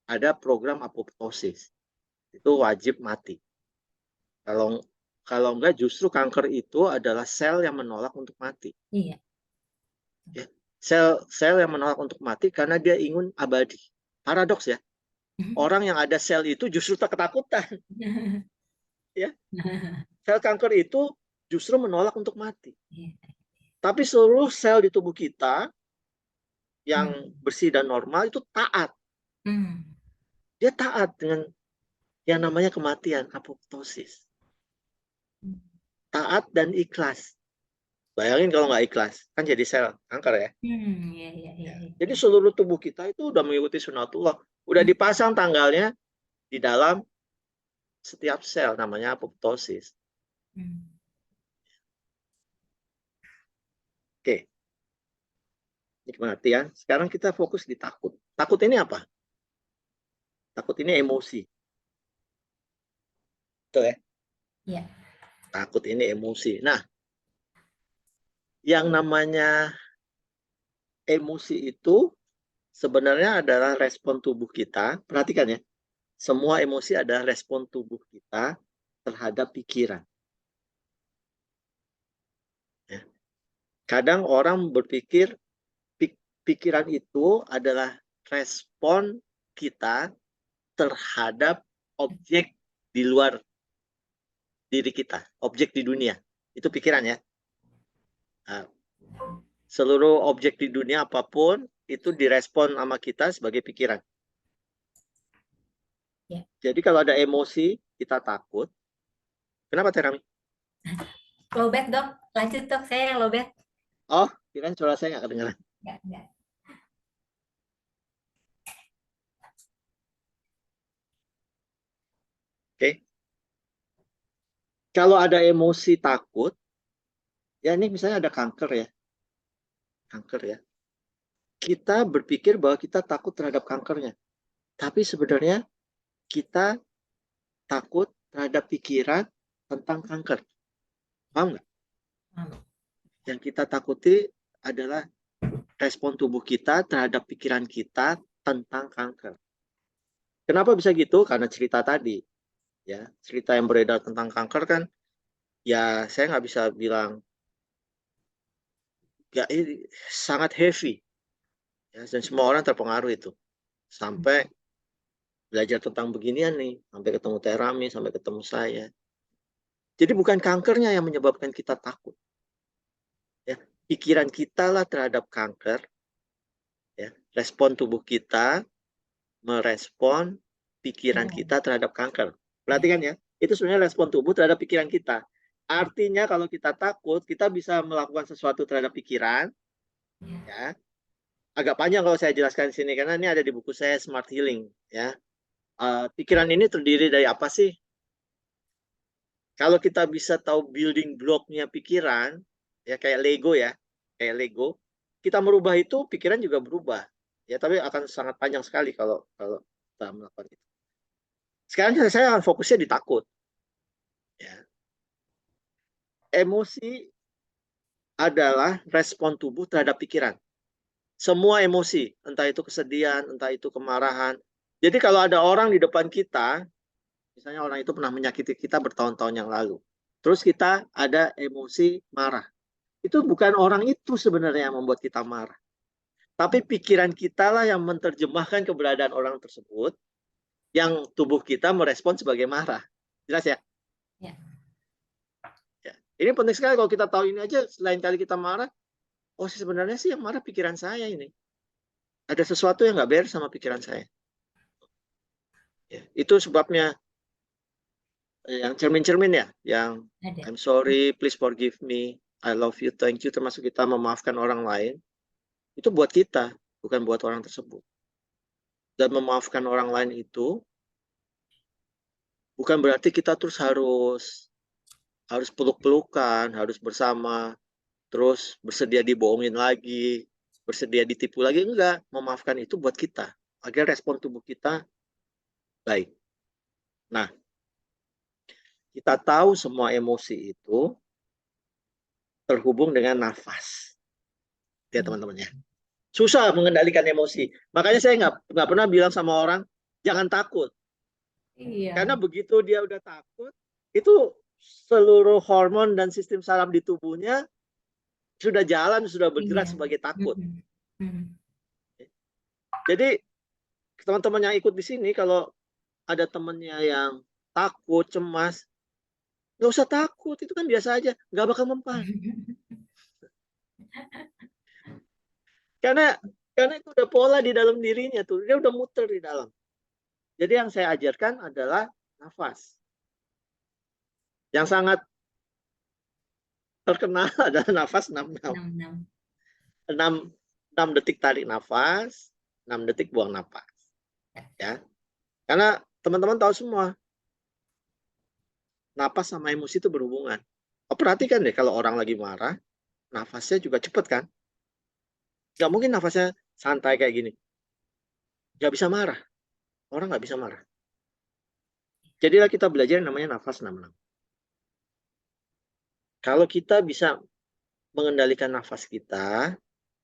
Ada program apoptosis. Itu wajib mati. Kalau enggak, justru kanker itu adalah sel yang menolak untuk mati. Iya. Ya. Sel yang menolak untuk mati karena dia ingin abadi. Paradoks ya. Orang yang ada sel itu justru tak ketakutan. Ya. Sel kanker itu justru menolak untuk mati. Iya. Tapi seluruh sel di tubuh kita yang bersih dan normal itu taat. Dia taat dengan yang namanya kematian, apoptosis. Taat dan ikhlas. Bayangin kalau nggak ikhlas, kan jadi sel kanker ya. Iya, iya, iya. Jadi seluruh tubuh kita itu udah mengikuti sunatullah. Udah dipasang tanggalnya di dalam setiap sel, namanya apoptosis. Oke, ini kematian. Sekarang kita fokus di takut. Takut ini apa? Takut ini emosi. Betul ya? Iya. Takut ini emosi. Nah, yang namanya emosi itu sebenarnya adalah respon tubuh kita. Perhatikan ya, semua emosi adalah respon tubuh kita terhadap pikiran. Ya. Kadang orang berpikir pikiran itu adalah respon kita terhadap objek di luar diri kita, objek di dunia. Itu pikiran ya. Nah, seluruh objek di dunia apapun itu direspon sama kita sebagai pikiran. Ya. Jadi kalau ada emosi, kita takut. Kenapa Terami? Lowbat dok, lanjut dok, saya yang lowbat. Oh, kirain suara saya nggak kedengaran. Enggak. Oke. Kalau ada emosi takut, ya ini misalnya ada kanker ya. Kanker ya. Kita berpikir bahwa kita takut terhadap kankernya. Tapi sebenarnya kita takut terhadap pikiran tentang kanker. Paham nggak? Yang kita takuti adalah respon tubuh kita terhadap pikiran kita tentang kanker. Kenapa bisa gitu? Karena cerita tadi. Ya, cerita yang beredar tentang kanker kan, ya saya nggak bisa bilang, ya ini sangat heavy. Ya, dan semua orang terpengaruh itu. Sampai belajar tentang beginian nih, sampai ketemu Terami, sampai ketemu saya. Jadi bukan kankernya yang menyebabkan kita takut. Ya, pikiran kita lah terhadap kanker. Ya, respon tubuh kita merespon pikiran kita terhadap kanker. Perhatikan ya, itu sebenarnya respon tubuh terhadap pikiran kita. Artinya kalau kita takut, kita bisa melakukan sesuatu terhadap pikiran. Ya, agak panjang kalau saya jelaskan di sini karena ini ada di buku saya Smart Healing. Ya, pikiran ini terdiri dari apa sih? Kalau kita bisa tahu building block-nya pikiran, ya kayak Lego ya, kayak Lego, kita merubah itu, pikiran juga berubah. Ya, tapi akan sangat panjang sekali kalau kita melakukan itu. Sekarang saya akan fokusnya di takut. Ya. Emosi adalah respon tubuh terhadap pikiran. Semua emosi, entah itu kesedihan, entah itu kemarahan. Jadi kalau ada orang di depan kita, misalnya orang itu pernah menyakiti kita bertahun-tahun yang lalu, terus kita ada emosi marah. Itu bukan orang itu sebenarnya yang membuat kita marah. Tapi pikiran kita lah yang menerjemahkan keberadaan orang tersebut, yang tubuh kita merespon sebagai marah. Jelas ya? Ya. Ya. Ini penting sekali kalau kita tahu ini aja, selain kali kita marah, oh sebenarnya sih yang marah pikiran saya ini. Ada sesuatu yang nggak beres sama pikiran saya. Ya. Itu sebabnya yang cermin-cermin ya, yang Ada. I'm sorry, please forgive me, I love you, thank you, termasuk kita memaafkan orang lain, itu buat kita, bukan buat orang tersebut. Dan memaafkan orang lain itu bukan berarti kita terus harus peluk-pelukan, harus bersama, terus bersedia dibohongin lagi, bersedia ditipu lagi. Enggak, memaafkan itu buat kita, agar respon tubuh kita baik. Nah, kita tahu semua emosi itu terhubung dengan nafas. ya teman-teman ya. Susah mengendalikan emosi. Makanya saya nggak pernah bilang sama orang jangan takut. Iya. Karena begitu dia udah takut, itu seluruh hormon dan sistem saraf di tubuhnya sudah jalan, sudah bergerak Iya. sebagai takut. Mm. Jadi teman-teman yang ikut di sini, kalau ada temennya yang takut, cemas, nggak usah takut, itu kan biasa aja, nggak bakal mempan. Karena itu udah pola di dalam dirinya tuh, dia udah muter di dalam. Jadi yang saya ajarkan adalah nafas. Yang sangat terkenal adalah nafas 66. 6 detik tarik nafas, 6 detik buang nafas. Ya. Karena teman-teman tahu semua, nafas sama emosi itu berhubungan. Perhatikan deh kalau orang lagi marah, nafasnya juga cepet kan? Gak mungkin nafasnya santai kayak gini. Gak bisa marah. Orang gak bisa marah. Jadilah kita belajar yang namanya nafas 66. Kalau kita bisa mengendalikan nafas kita,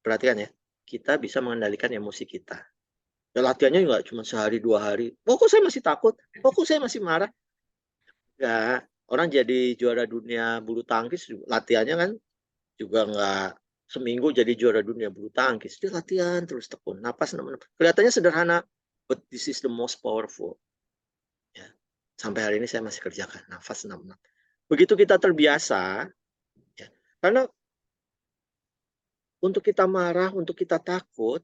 perhatikan ya, kita bisa mengendalikan emosi kita. Ya, latihannya nggak cuma sehari 2 hari. Oh, kok saya masih takut? Oh, kok saya masih marah? Ya, orang jadi juara dunia bulu tangkis, latihannya kan juga nggak seminggu jadi juara dunia bulu tangkis. Dia latihan terus tekun. Napas, kelihatannya sederhana, but this is the most powerful. Ya. Sampai hari ini saya masih kerjakan nafas 66. Begitu kita terbiasa, ya, karena untuk kita marah, untuk kita takut,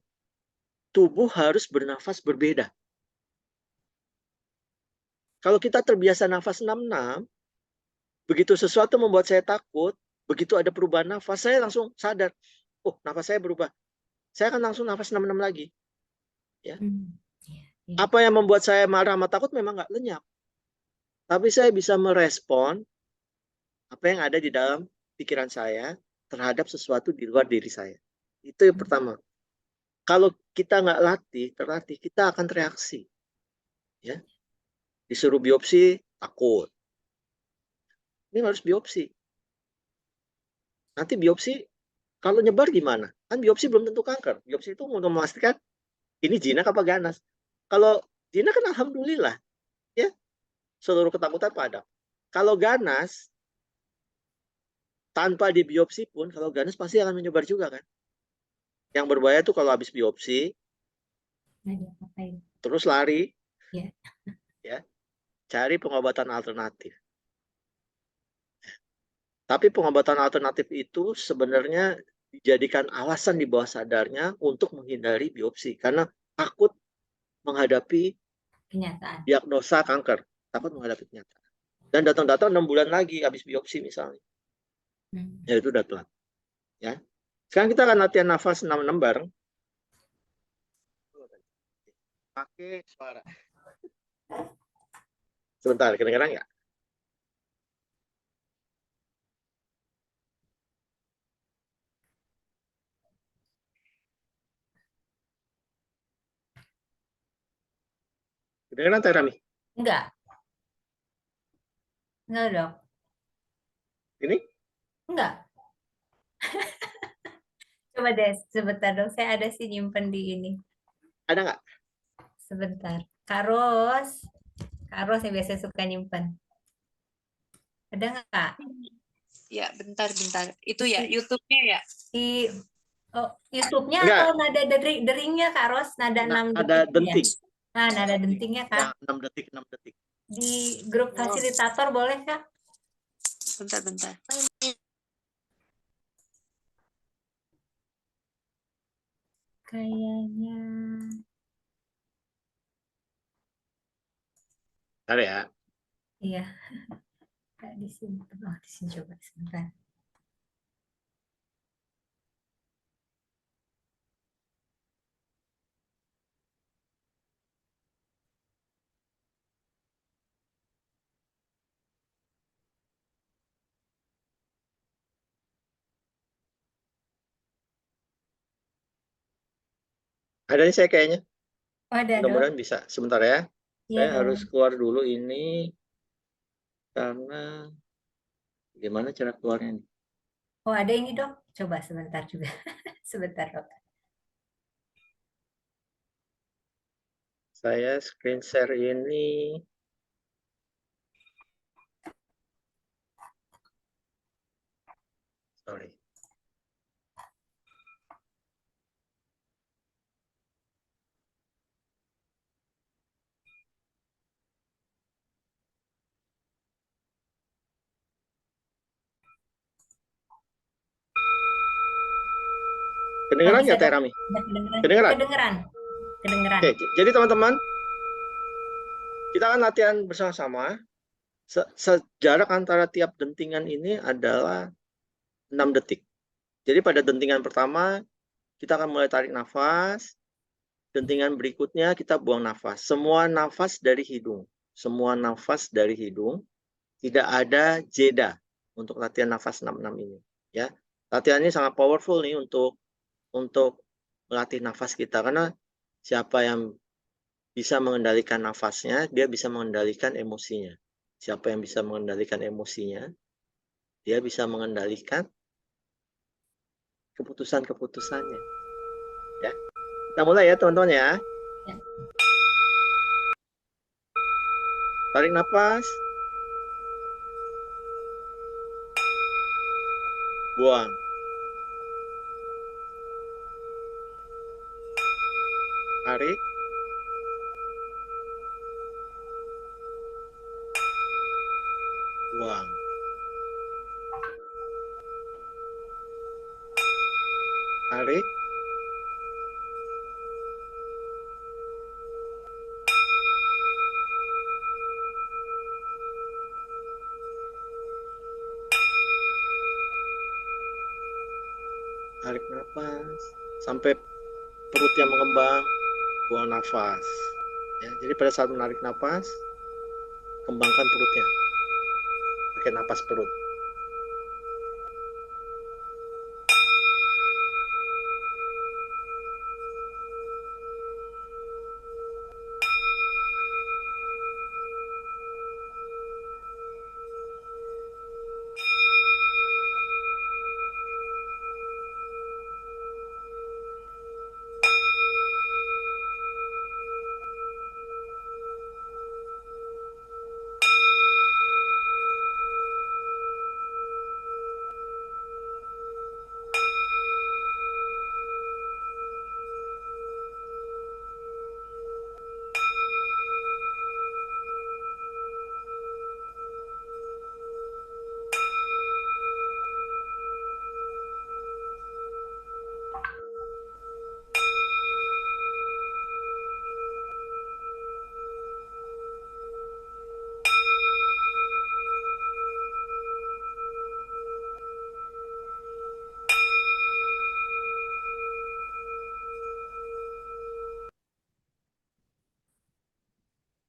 tubuh harus bernafas berbeda. Kalau kita terbiasa nafas 66, begitu sesuatu membuat saya takut, begitu ada perubahan nafas, saya langsung sadar, oh, nafas saya berubah. Saya akan langsung nafas 66 lagi. Ya. Apa yang membuat saya marah sama takut memang nggak lenyap. Tapi saya bisa merespon apa yang ada di dalam pikiran saya terhadap sesuatu di luar diri saya. Itu yang pertama. Kalau kita nggak terlatih, kita akan reaksi. Ya. Disuruh biopsi, takut. Ini harus biopsi. Nanti biopsi, kalau nyebar gimana? Kan biopsi belum tentu kanker. Biopsi itu untuk memastikan ini jinak apa ganas. Kalau jinak kan alhamdulillah, ya, seluruh ketakutan padam. Kalau ganas, tanpa dibiopsi pun, kalau ganas pasti akan menyebar juga kan. Yang berbahaya tuh kalau habis biopsi, terus lari, ya, cari pengobatan alternatif. Tapi pengobatan alternatif itu sebenarnya dijadikan alasan di bawah sadarnya untuk menghindari biopsi. Karena takut menghadapi Kenyataan. diagnosa kanker. Takut menghadapi kenyataan. Dan datang-datang 6 bulan lagi habis biopsi misalnya. Ya itu udah telat. Ya. Sekarang kita akan latihan nafas 66 bareng. Pakai suara. Sebentar, kedengeran nggak? Kedengeran Teh Rami? Enggak dok. Ini? Enggak. Coba deh sebentar dong, saya ada sih nyimpen di ini. Ada nggak? Sebentar. Kak Ros yang biasa suka nyimpen. Ada nggak Kak? Ya, bentar. Itu ya, YouTube-nya ya? Di YouTube-nya Enggak. atau nada deringnya Kak Ros? Nada 6 detik. Ada denting. Nah, nada dentingnya Kak. 6 detik, 6 detik. Di grup fasilitator boleh Kak? Bentar. Kayaknya. Ada ya. Iya. Kak di sini. Oh, di sini coba sebentar. Ada nih saya kayaknya. Oh, ada dok. Mudah-mudahan bisa. Sebentar ya. Iya Saya dong. harus keluar dulu ini. Karena gimana cara keluarnya nih? Oh, ada ini dok. Coba sebentar juga. Sebentar, Dok. Saya screen share ini. Sorry. Kedengeran bisa, nggak, Teh Dok? Rami? Udah kedengeran? Kedengeran? Kedengeran. Kedengeran. Oke, jadi teman-teman, kita akan latihan bersama-sama. Jarak antara tiap dentingan ini adalah 6 detik. Jadi pada dentingan pertama, kita akan mulai tarik nafas. Dentingan berikutnya kita buang nafas. Semua nafas dari hidung. Semua nafas dari hidung. Tidak ada jeda untuk latihan nafas 66 ini. Ya, latihan ini sangat powerful nih untuk melatih nafas kita, karena siapa yang bisa mengendalikan nafasnya, dia bisa mengendalikan emosinya. Siapa yang bisa mengendalikan emosinya, dia bisa mengendalikan keputusan-keputusannya. Ya, kita mulai ya teman-teman ya. Ya. Tarik nafas, buang. Tarik, buang. Tarik, tarik nafas sampai perutnya mengembang, buang nafas. Ya, jadi pada saat menarik nafas, kembangkan perutnya. Pakai nafas perut.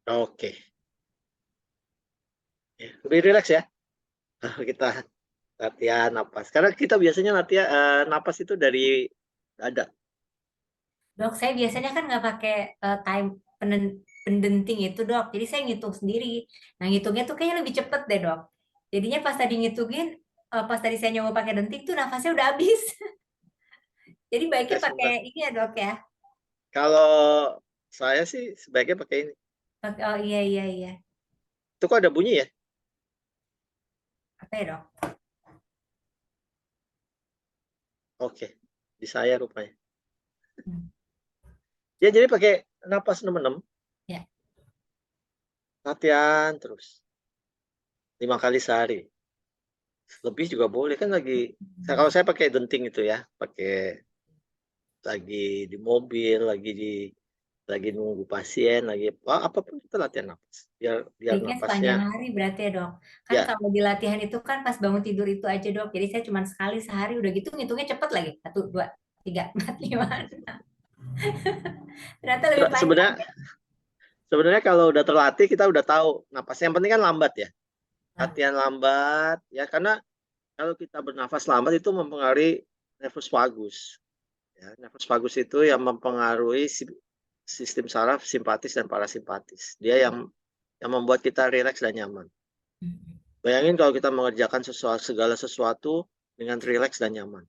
Oke. Ya, lebih rileks ya. Kita latihan napas. Karena kita biasanya latihan napas itu dari dada. Dok, saya biasanya kan nggak pakai time pendenting itu, Dok. Jadi saya ngitung sendiri. Nah, ngitungnya tuh kayaknya lebih cepet deh, Dok. Jadinya pas tadi ngitungin, pas tadi saya nyoba pakai denting tuh nafasnya udah habis. Jadi baiknya Oke, pakai sebentar. ini ya, Dok ya. Kalau saya sih sebaiknya pakai ini. Oh iya iya iya. Itu kok ada bunyi ya? Apa ya, Dok? Oke. Di saya rupanya. Hmm. Ya, jadi pakai napas 66. Ya. Latihan terus. 5 kali sehari. Lebih juga boleh kan lagi. Kalau saya pakai denting itu ya, pakai lagi di mobil, lagi nunggu pasien, lagi apapun kita latihan napas. Biar Baiknya sepanjang napasnya hari berarti ya, Dok. Kan ya. kalau di latihan itu kan pas bangun tidur itu aja, Dok. Jadi saya cuma sekali sehari udah gitu ngitungnya cepet lagi. 1, 2, 3, 4, 5. Ternyata lebih panjang. Sebenarnya sebenarnya kalau udah terlatih kita udah tahu napas. Yang penting kan lambat ya. Nah, Latihan lambat ya, karena kalau kita bernafas lambat itu mempengaruhi nervus vagus. Ya, nervus vagus itu yang mempengaruhi sistem saraf simpatis dan parasimpatis. Dia yang membuat kita rileks dan nyaman. Bayangin kalau kita mengerjakan segala sesuatu dengan rileks dan nyaman.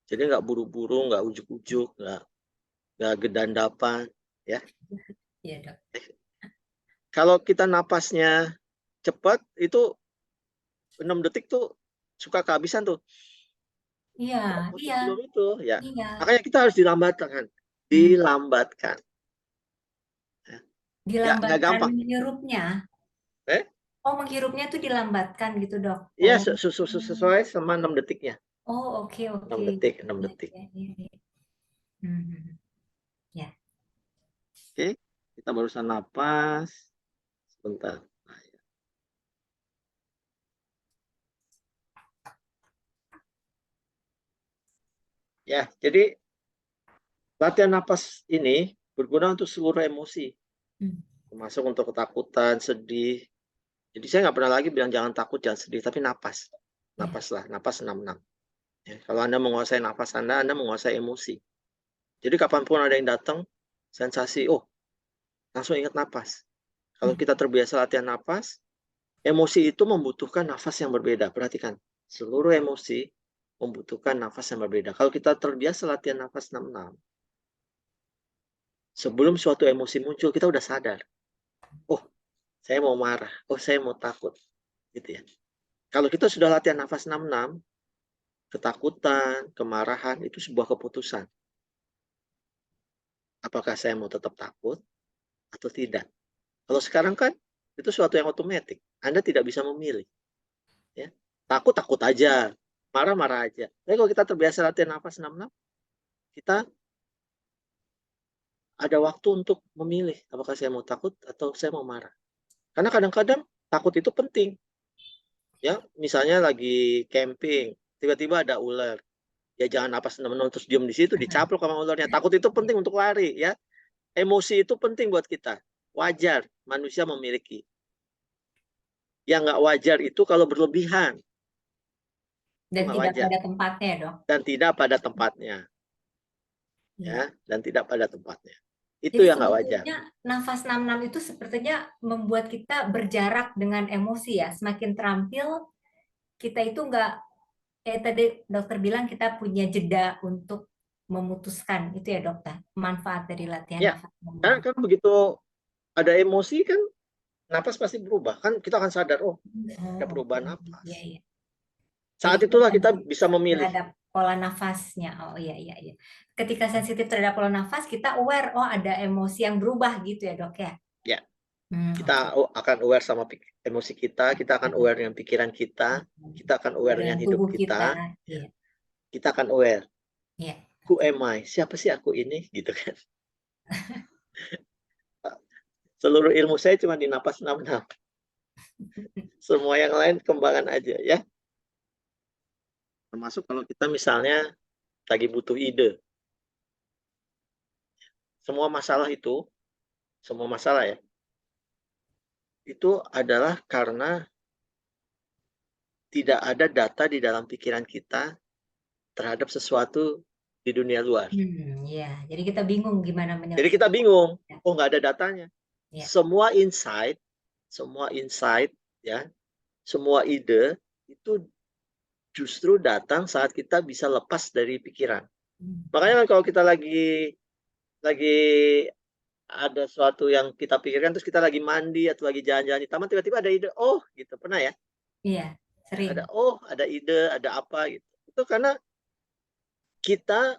Jadi nggak buru-buru, nggak ujuk-ujuk, nggak gedandapan, ya. Iya, Dok. Kalau kita napasnya cepat, itu 6 detik tuh suka kehabisan tuh. Iya, Untuk iya, sebelum itu, ya. iya. Makanya kita harus dilambatkan. Dilambatkan. Nggak Dilambatkan gampang. menghirupnya. Eh? Oh, menghirupnya tuh dilambatkan gitu, Dok. Iya, Oh. sesuai sama 6 detiknya. Oh, oke, 6 oke. detik, 6 Iya, detik. iya, iya, iya. Hmm, ya. Oke, kita barusan napas. Sebentar. Ya, jadi latihan napas ini berguna untuk seluruh emosi, termasuk untuk ketakutan, sedih. Jadi saya nggak pernah lagi bilang jangan takut, jangan sedih, tapi napas. Napaslah, napas 6-6. Ya, kalau Anda menguasai napas Anda menguasai emosi. Jadi kapanpun ada yang datang, sensasi, oh, langsung ingat napas. Kalau kita terbiasa latihan napas, emosi itu membutuhkan nafas yang berbeda. Perhatikan, seluruh emosi membutuhkan nafas yang berbeda. Kalau kita terbiasa latihan nafas 6-6, sebelum suatu emosi muncul, kita udah sadar. Oh, saya mau marah. Oh, saya mau takut. Gitu ya. Kalau kita sudah latihan nafas 6-6, ketakutan, kemarahan, itu sebuah keputusan. Apakah saya mau tetap takut atau tidak? Kalau sekarang kan, itu suatu yang otomatis. Anda tidak bisa memilih. Ya. Takut aja. Marah aja. Tapi kalau kita terbiasa latihan nafas 6-6, kita ada waktu untuk memilih apakah saya mau takut atau saya mau marah. Karena kadang-kadang takut itu penting. Ya, misalnya lagi camping, tiba-tiba ada ular. Ya jangan napas 6-6 terus diem di situ, dicaplok sama ularnya. Takut itu penting untuk lari, ya. Emosi itu penting buat kita. Wajar manusia memiliki. Yang nggak wajar itu kalau berlebihan. Itu Dan nggak tidak wajar. pada tempatnya, Dok. Dan tidak pada tempatnya. Iya. Ya, dan tidak pada tempatnya. Itu Jadi yang nggak wajar. sebetulnya nafas 6-6 itu sepertinya membuat kita berjarak dengan emosi ya. Semakin terampil, kita itu nggak, tadi dokter bilang kita punya jeda untuk memutuskan. Itu ya, dokter, manfaat dari latihan Ya, nafas kan 6-6. begitu ada emosi kan, napas pasti berubah. Kan kita akan sadar, oh, ada Oh, oke. perubahan Iya, napas. iya. Jadi Saat kita itulah kita sensitif bisa memilih. terhadap pola nafasnya. Oh, iya, iya, iya. Ketika sensitif terhadap pola nafas, kita aware, oh ada emosi yang berubah gitu ya, Dok ya. Ya, Oke. kita akan aware sama emosi kita akan aware dengan pikiran kita akan aware dengan Dengan hidup tubuh kita. kita, Iya. kita akan aware. Iya. Who am I? Siapa sih aku ini? Gitu kan. Seluruh ilmu saya cuma di napas 6-6. Semua yang lain kembangan aja ya. Termasuk kalau kita misalnya lagi butuh ide. Semua masalah ya, itu adalah karena tidak ada data di dalam pikiran kita terhadap sesuatu di dunia luar. Ya. Jadi kita bingung gimana Jadi kita menyelesaikan. bingung, oh nggak ada datanya. Ya. Semua insight, ya, semua ide itu justru datang saat kita bisa lepas dari pikiran. Makanya kan kalau kita lagi ada sesuatu yang kita pikirkan, terus kita lagi mandi atau lagi jalan-jalan di taman, tiba-tiba ada ide, oh gitu, pernah ya? Iya, sering. Ada ide, ada apa gitu. Itu karena kita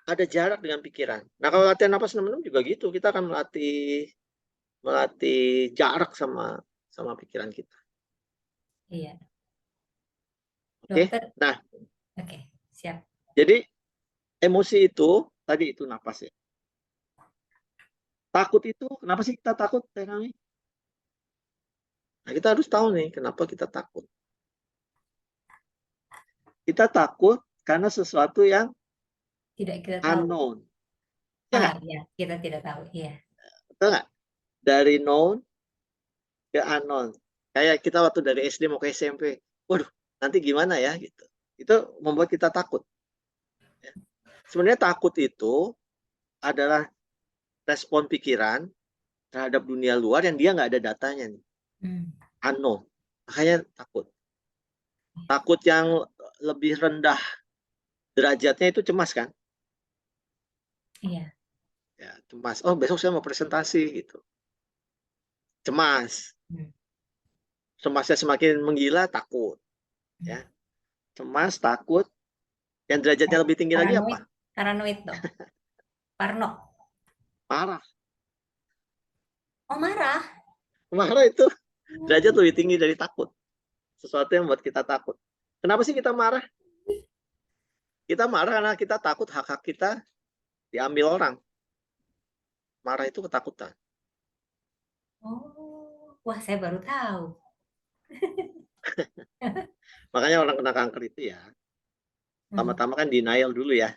ada jarak dengan pikiran. Nah kalau latihan napas 6-6 juga gitu, kita akan melatih jarak sama pikiran kita. Iya. Oke. Dokter, Nah, oke, siap. jadi emosi itu tadi itu napas ya. Takut itu kenapa sih kita takut, Teh Kami? Nah, kita harus tahu nih kenapa kita takut. Kita takut karena sesuatu yang Tidak kita tahu. unknown. Ya, Iya, kita tidak tahu. Iya. betul nggak? Dari known ke unknown. Kayak kita waktu dari SD mau ke SMP, waduh, nanti gimana ya gitu. Itu membuat kita takut. Ya. Sebenarnya takut itu adalah respon pikiran terhadap dunia luar yang dia nggak ada datanya nih. Unknown. Makanya takut. Takut yang lebih rendah derajatnya itu cemas kan? Iya. Ya, cemas. Oh, besok saya mau presentasi gitu. Cemas. Cemasnya semakin menggila, takut. Ya. Cemas, takut. Yang derajatnya lebih tinggi lagi apa? Paranoid dong. Parno. Marah. Oh, marah. Marah itu derajat lebih tinggi dari takut. Sesuatu yang buat kita takut. Kenapa sih kita marah? Kita marah karena kita takut hak-hak kita diambil orang. Marah itu ketakutan. Oh, wah saya baru tahu. Makanya orang kena kanker itu ya, pertama-tama kan denial dulu ya.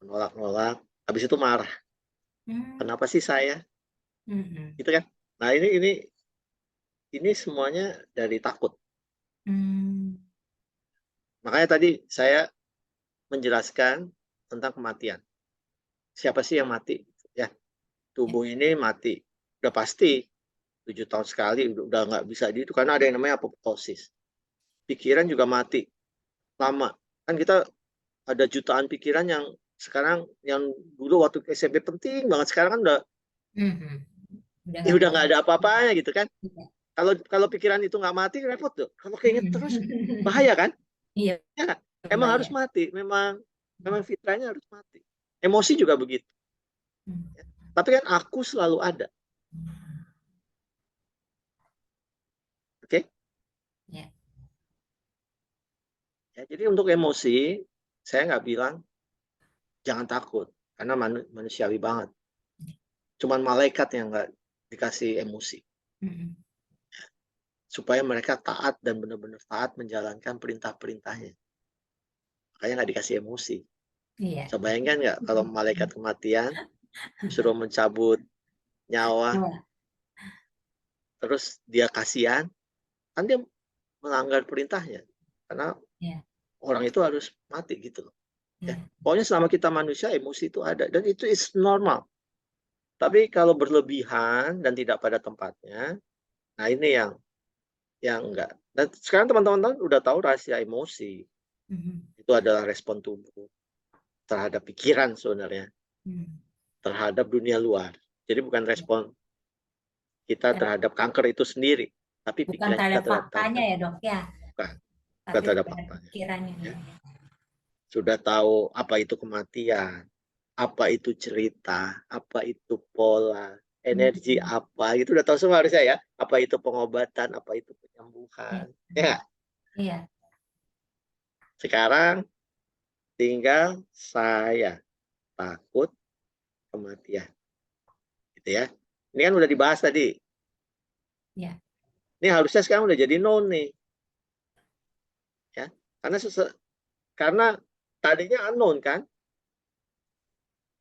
Menolak-nolak. Habis itu marah. Kenapa sih saya? Gitu kan? Nah, ini semuanya dari takut. Makanya tadi saya menjelaskan tentang kematian. Siapa sih yang mati? Ya, tubuh ini mati. Udah pasti 7 tahun sekali udah nggak bisa itu karena ada yang namanya apoptosis. Pikiran juga mati. Lama. Kan kita ada jutaan pikiran yang sekarang yang dulu waktu SMP penting banget, sekarang kan udah udah nggak ada apa-apanya gitu kan. Kalau pikiran itu nggak mati repot tuh. Kalau keinget terus bahaya kan? Iya. Ya, emang harus mati. Memang fitrahnya harus mati. Emosi juga begitu. Tapi kan aku selalu ada. Oke? Ya. Ya, jadi untuk emosi saya nggak bilang jangan takut karena manusiawi banget. Cuman malaikat yang nggak dikasih emosi. Supaya mereka taat dan benar-benar taat menjalankan perintah-perintahnya. Makanya nggak dikasih emosi. Iya. Coba bayangkan nggak kalau malaikat kematian suruh mencabut nyawa, terus dia kasihan, kan dia melanggar perintahnya. Karena orang itu harus mati gitu loh. Ya. Pokoknya selama kita manusia emosi itu ada dan itu is normal. Tapi kalau berlebihan dan tidak pada tempatnya, nah ini yang enggak. Dan sekarang teman-teman udah tahu rahasia emosi. Itu adalah respon tubuh terhadap pikiran sebenarnya. Terhadap dunia luar. Jadi bukan respon kita terhadap kanker itu sendiri, tapi bukan pikiran terhadap kita faktanya ya dok ya. Bukan Tapi terhadap terhadap faktanya. pikirannya. Ya. Sudah tahu apa itu kematian, apa itu cerita, apa itu pola, energi apa, itu udah tahu semua harusnya ya. Apa itu pengobatan, apa itu penyembuhan. Ya. Iya. Sekarang tinggal saya takut kematian. Gitu ya. Ini kan udah dibahas tadi. Ya. Ini harusnya sekarang udah jadi known nih. Ya. Karena tadinya unknown kan.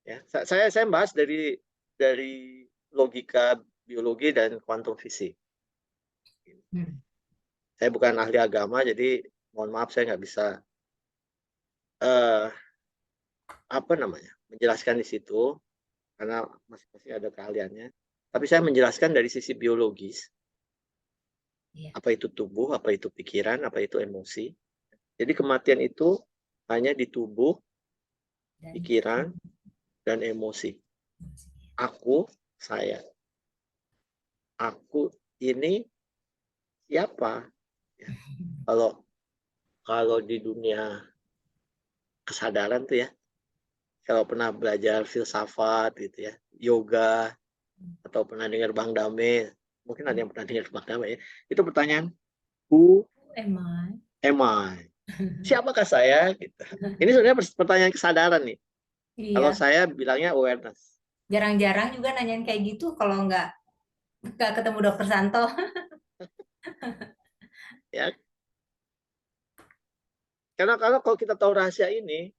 Ya, saya bahas dari logika biologi dan kuantum fisik. Saya bukan ahli agama, jadi mohon maaf saya nggak bisa menjelaskan di situ karena masing-masing ada keahliannya. Tapi saya menjelaskan dari sisi biologis. Apa itu tubuh, apa itu pikiran, apa itu emosi. Jadi kematian itu hanya di tubuh, pikiran, dan emosi. Aku, saya. Aku ini siapa? Ya. Kalau di dunia kesadaran tuh ya, kalau pernah belajar filsafat gitu ya, yoga, atau pernah dengar Bang Dame, mungkin ada yang pernah dengar Bang Dame ya, itu pertanyaan, who am I? Siapakah saya? Gitu. Ini sebenarnya pertanyaan kesadaran nih. Iya. Kalau saya bilangnya awareness. Jarang-jarang juga nanyain kayak gitu kalau nggak ketemu Dokter Santo. Ya. Karena kalau kita tahu rahasia ini,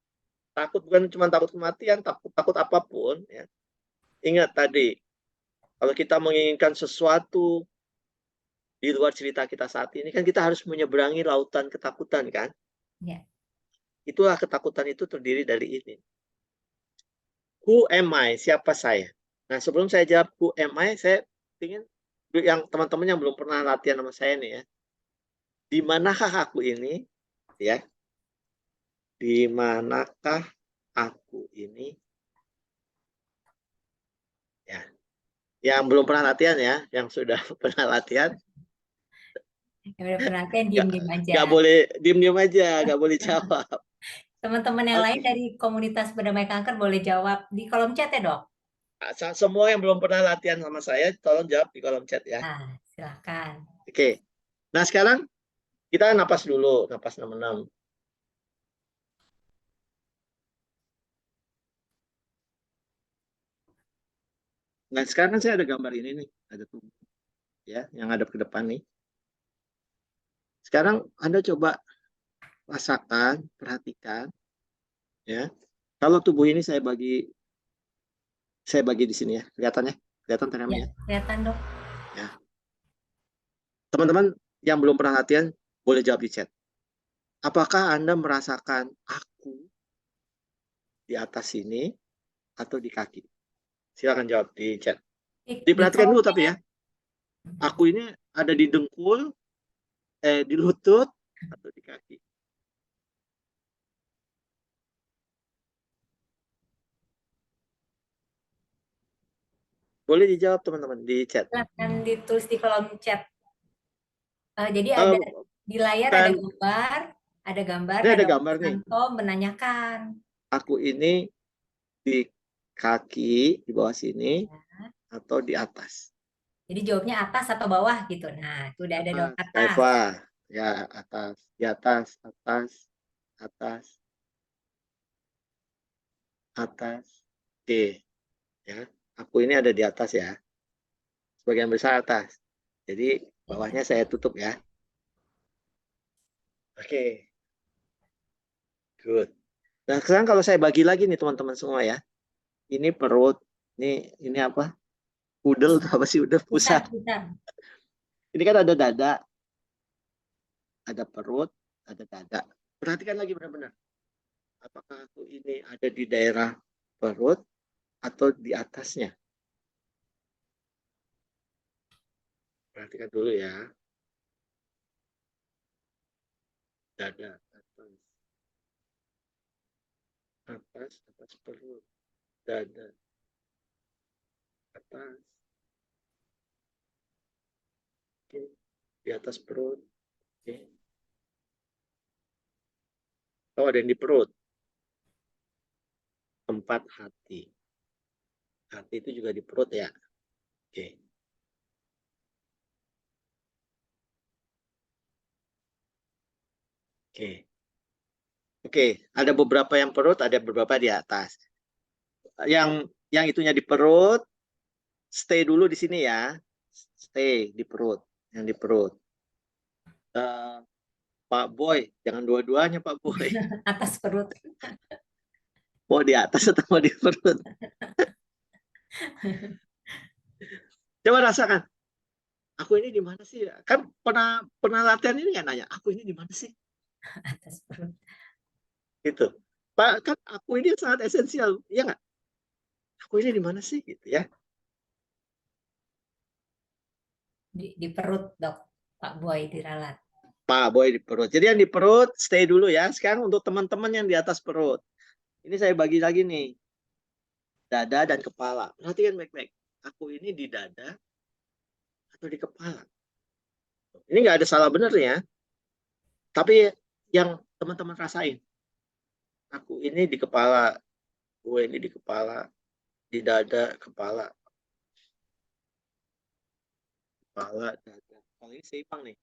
takut bukan cuma takut kematian, takut apapun. Ya. Ingat tadi, kalau kita menginginkan sesuatu di luar cerita kita saat ini, kan kita harus menyeberangi lautan ketakutan kan? Ya. Itulah ketakutan itu terdiri dari ini. Who am I? Siapa saya? Nah, sebelum saya jawab who am I, saya ingin yang teman-teman yang belum pernah latihan sama saya nih ya. Di manakah aku ini? Ya. Di manakah aku ini? Ya. Yang belum pernah latihan ya, yang sudah pernah latihan Yang udah pernah latihan nggak diem-diem aja. nggak boleh diem-diem aja, nggak boleh jawab. Teman-teman yang lain Oke. dari komunitas Berdamai Kanker boleh jawab di kolom chat ya, Dok? Semua yang belum pernah latihan sama saya, tolong jawab di kolom chat ya. Nah, silakan. Oke. Nah, sekarang kita napas dulu, napas 66. Nah, sekarang kan saya ada gambar ini nih, ada tubuh ya, yang hadap ke depan nih. Sekarang Anda coba rasakan, perhatikan ya. Kalau tubuh ini saya bagi di sini ya, kelihatan ya? Kelihatan teramnya ya? Kelihatan, Dok. Ya. Teman-teman yang belum pernah latihan boleh jawab di chat. Apakah Anda merasakan aku di atas sini atau di kaki? Silakan jawab di chat. Diperhatikan dulu tapi ya. Aku ini ada di dengkul, di lutut atau di kaki. Boleh dijawab teman-teman di chat. Silakan ditulis di kolom chat. Jadi ada di layar ada gambar Ini dan ada Dr. gambar nih. Santo menanyakan. Aku ini di kaki, di bawah sini, atau di atas. Jadi jawabnya atas atau bawah gitu. Nah, itu udah ada Dok, atas. Eva, ya atas, di atas, atas, atas, atas. Oke, ya. Aku ini ada di atas ya. Sebagian besar atas. Jadi bawahnya saya tutup ya. Oke. Good. Nah, sekarang kalau saya bagi lagi nih teman-teman semua ya. Ini perut, ini apa? Udel apa sih? Udel pusat. Ini kan ada dada, ada perut, ada dada. Perhatikan lagi benar-benar. Apakah aku ini ada di daerah perut atau di atasnya? Perhatikan dulu ya. Dada, atas perut, dada, atas. Oke, di atas perut. Oke. Oh, ada yang di perut. Tempat hati. Hati itu juga di perut ya. Oke. Oke. Oke, ada beberapa yang perut, ada beberapa di atas. Yang itunya di perut, stay dulu di sini ya. Stay di perut, yang di perut. Pak Boy, jangan dua-duanya Pak Boy. Atas perut. Mau di atas atau mau di perut? Coba rasakan. Aku ini di mana sih? Kan pernah latihan ini nggak nanya, aku ini di mana sih? Atas perut. Gitu. Pak, kan aku ini sangat esensial, ya nggak? Aku ini di mana sih? Gitu ya. Di perut, Dok. Pak Boy diralat. Pak Boy di perut. Jadi yang di perut, stay dulu ya. Sekarang untuk teman-teman yang di atas perut. Ini saya bagi lagi nih. Dada dan kepala. Perhatikan baik-baik. Aku ini di dada atau di kepala. Ini nggak ada salah benar ya. Tapi yang teman-teman rasain. Aku ini di kepala. Gue ini di kepala. Di dada, kepala. Kepala, dada. Kalau ini seimbang nih.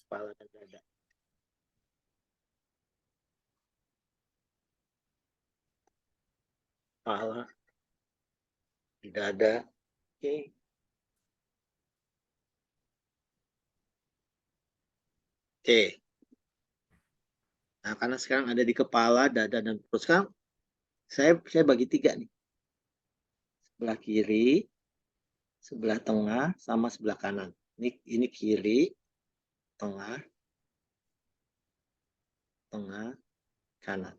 Kepala dan dada. Kepala. Di dada. Oke. Oke. Nah, karena sekarang ada di kepala, dada, dan perut. Sekarang saya bagi 3 nih. Sebelah kiri, sebelah tengah, sama sebelah kanan. Ini kiri, tengah, kanan.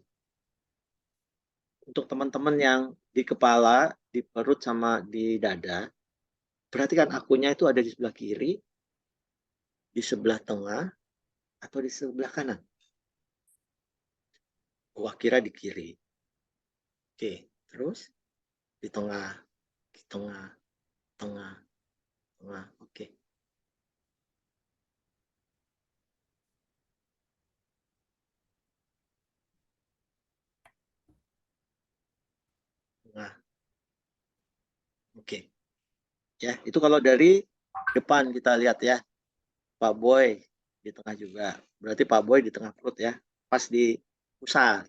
Untuk teman-teman yang di kepala, di perut, sama di dada, perhatikan akunya itu ada di sebelah kiri, di sebelah tengah, atau di sebelah kanan. Gua kira di kiri. Oke, terus di tengah, di tengah, tengah, tengah. Oke. Tengah. Oke. Ya, itu kalau dari depan kita lihat ya. Pak Boy di tengah juga. Berarti Pak Boy di tengah perut ya. Pas di pusat.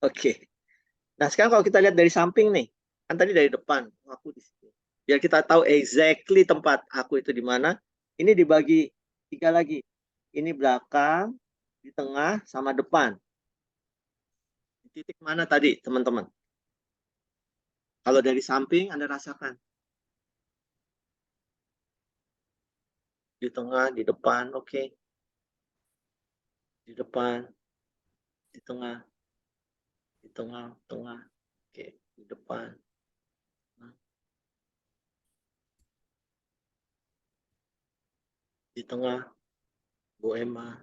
Oke. Nah, sekarang kalau kita lihat dari samping nih. Kan tadi dari depan. Aku di sini. Biar kita tahu exactly tempat aku itu di mana. Ini dibagi 3 lagi. Ini belakang, di tengah, sama depan. Di titik mana tadi, teman-teman? Kalau dari samping, Anda rasakan. Di tengah, di depan, oke. Di depan, di tengah, tengah. Oke, di depan. Di tengah, Bu Emma.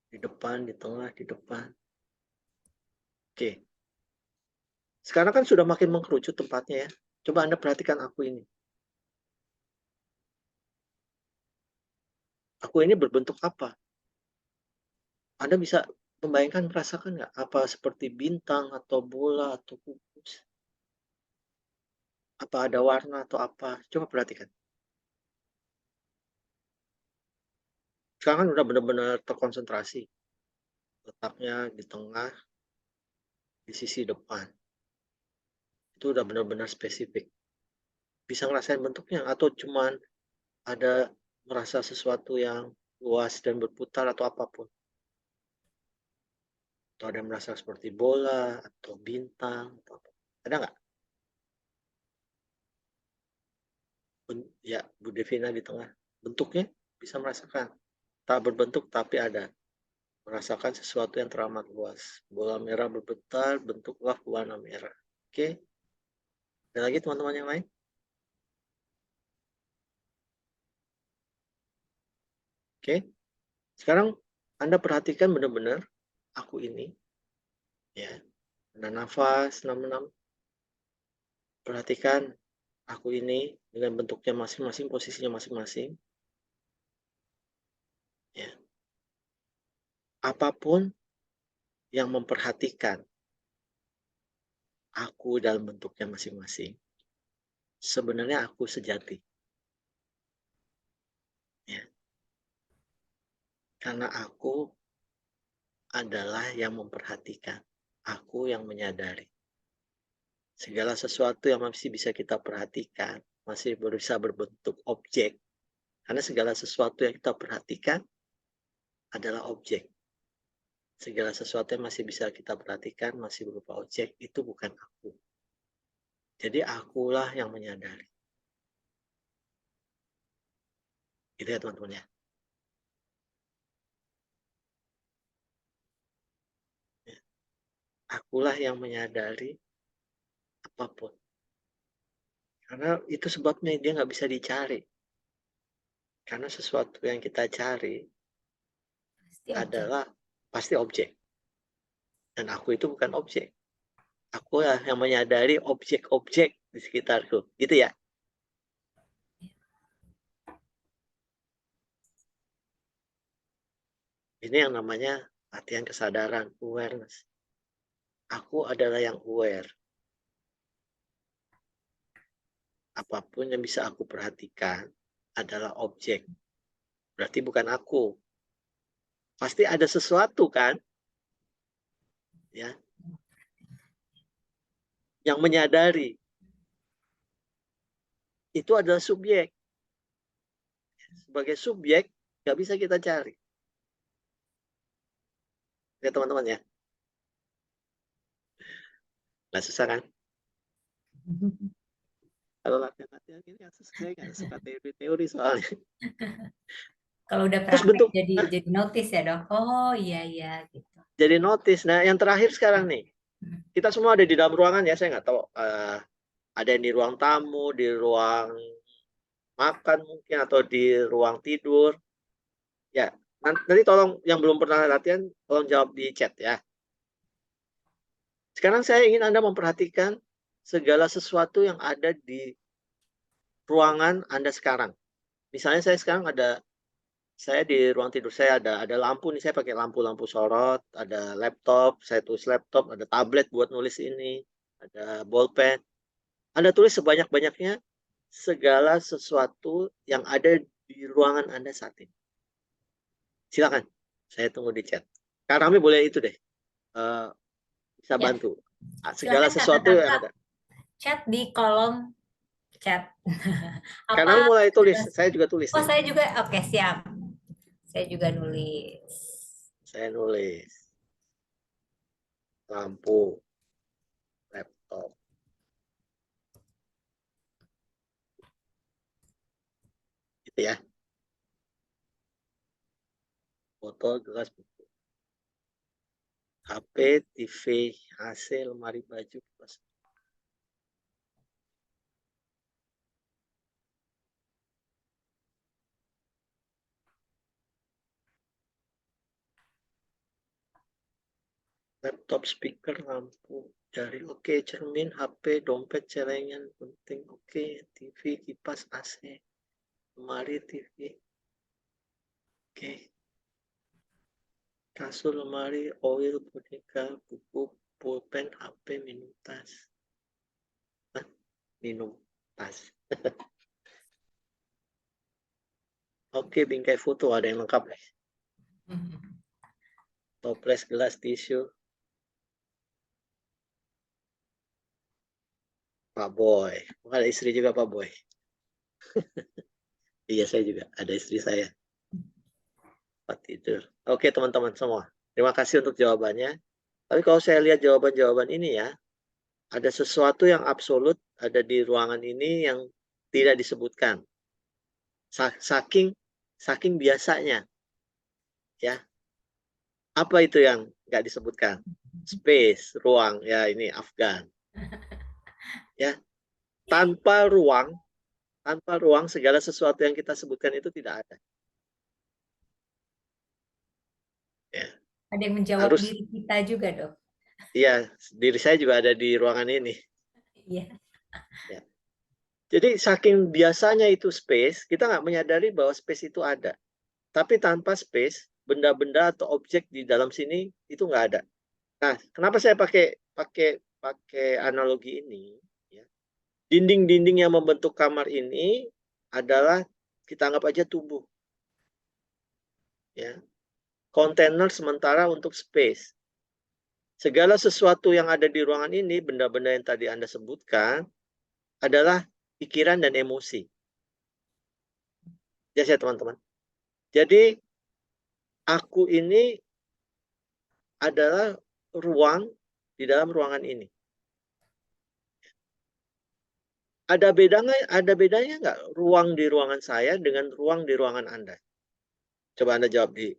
Di depan, di tengah, di depan. Oke. Sekarang kan sudah makin mengkerucut tempatnya ya. Coba Anda perhatikan aku ini. Aku ini berbentuk apa? Anda bisa membayangkan, merasakan nggak? Apa seperti bintang, atau bola, atau kubus? Apa ada warna, atau apa? Coba perhatikan. Sekarang kan udah benar-benar terkonsentrasi. Letaknya di tengah, di sisi depan. Itu udah benar-benar spesifik. Bisa ngerasain bentuknya, atau cuman ada merasa sesuatu yang luas dan berputar, atau apapun. Atau ada yang merasa seperti bola, atau bintang, atau apa. Ada nggak? Ya, Bu Devina di tengah. Bentuknya bisa merasakan. Tak berbentuk, tapi ada. Merasakan sesuatu yang teramat luas. Bola merah berputar, bentuklah warna merah. Oke? Ada lagi teman-teman yang lain? Oke? Sekarang Anda perhatikan benar-benar aku ini. Ya. Ada nafas, 6-6. Perhatikan aku ini dengan bentuknya masing-masing, posisinya masing-masing. Ya. Apapun yang memperhatikan aku dalam bentuknya masing-masing, sebenarnya aku sejati. Ya. Karena aku adalah yang memperhatikan. Aku yang menyadari. Segala sesuatu yang masih bisa kita perhatikan, masih bisa berbentuk objek. Karena segala sesuatu yang kita perhatikan adalah objek. Segala sesuatu yang masih bisa kita perhatikan, masih berupa objek, itu bukan aku. Jadi akulah yang menyadari. Gitu ya teman-teman ya. Akulah yang menyadari apapun. Karena itu sebabnya dia nggak bisa dicari. Karena sesuatu yang kita cari adalah pasti objek. Dan aku itu bukan objek. Aku yang menyadari objek-objek di sekitarku. Gitu ya. Ini yang namanya latihan kesadaran, awareness. Aku adalah yang aware. Apapun yang bisa aku perhatikan adalah objek. Berarti bukan aku. Pasti ada sesuatu kan? Ya. Yang menyadari. Itu adalah subjek. Sebagai subjek, nggak bisa kita cari. Ya teman-teman ya. Nggak susah kan? Kalau latihan-latihan ini yang saya nggak suka teori-teori soalnya. Kalau udah Terus praktek bentuk jadi notice ya dok. Oh iya gitu. jadi notice. Nah yang terakhir sekarang nih, kita semua ada di dalam ruangan ya. Saya nggak tahu ada yang di ruang tamu, di ruang makan mungkin, atau di ruang tidur. Ya nanti tolong yang belum pernah latihan tolong jawab di chat ya. Sekarang saya ingin Anda memperhatikan segala sesuatu yang ada di ruangan Anda sekarang. Misalnya saya di ruang tidur saya ada lampu nih, saya pakai lampu sorot, ada laptop, saya tulis laptop, ada tablet buat nulis ini, ada bolpen. Anda tulis sebanyak-banyaknya segala sesuatu yang ada di ruangan Anda saat ini. Silakan, saya tunggu di chat. Kak Rami boleh itu deh, bisa Ya. bantu. Segala Silakan sesuatu yang ada. chat di kolom chat. Kak Rami mulai tulis, saya juga tulis. Oh, saya juga, oke, siap. Saya juga nulis. Saya nulis. Lampu, laptop. Gitu ya. Foto, gelas, buku. HP, TV, AC, lemari baju, kipas. Laptop, speaker, lampu, jari, oke, cermin, HP, dompet, celengan, penting, oke, TV, kipas, AC, lemari, TV, oke, kasur, lemari, oil, boneka, buku, pulpen, HP, minum tas. Minum tas. Oke, bingkai foto ada yang lengkap nih. Toples, gelas, tisu. Pak Boy. Ada istri juga Pak Boy. Iya, saya juga. Ada istri saya. Pak tidur. Oke, teman-teman semua. Terima kasih untuk jawabannya. Tapi kalau saya lihat jawaban-jawaban ini ya, ada sesuatu yang absolut ada di ruangan ini yang tidak disebutkan. Saking biasanya. Ya. Apa itu yang nggak disebutkan? Space, ruang. Ya, ini Afgan. Ya. Tanpa ruang segala sesuatu yang kita sebutkan itu tidak ada. Ya. Ada yang menjawab diri kita juga, Dok. Iya, diri saya juga ada di ruangan ini. Iya. Ya. Jadi saking biasanya itu space, kita nggak menyadari bahwa space itu ada. Tapi tanpa space, benda-benda atau objek di dalam sini itu nggak ada. Nah, kenapa saya pakai analogi ini? Ya. Dinding-dinding yang membentuk kamar ini adalah kita anggap aja tubuh. Ya. Kontainer sementara untuk space. Segala sesuatu yang ada di ruangan ini, benda-benda yang tadi Anda sebutkan, adalah pikiran dan emosi. Ya, teman-teman. Jadi, aku ini adalah ruang di dalam ruangan ini. Ada bedanya nggak ruang di ruangan saya dengan ruang di ruangan Anda? Coba Anda jawab di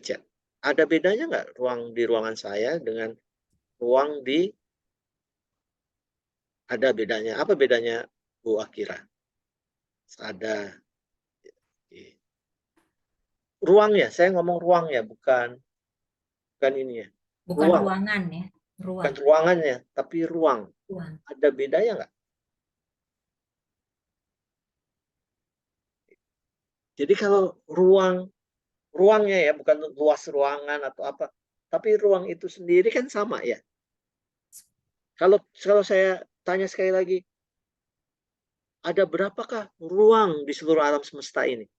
chat. Ada bedanya nggak ruang di ruangan saya dengan ruang di... Ada bedanya. Apa bedanya, Bu Akira? Ada. Ruang ya, saya ngomong ruang ya, bukan ini ya. Bukan ruangan ya, ruang. Bukan ruangannya, tapi ruang. Ada bedanya nggak? Jadi kalau ruangnya ya, bukan luas ruangan atau apa, tapi ruang itu sendiri kan sama ya. Kalau saya tanya sekali lagi, ada berapakah ruang di seluruh alam semesta ini?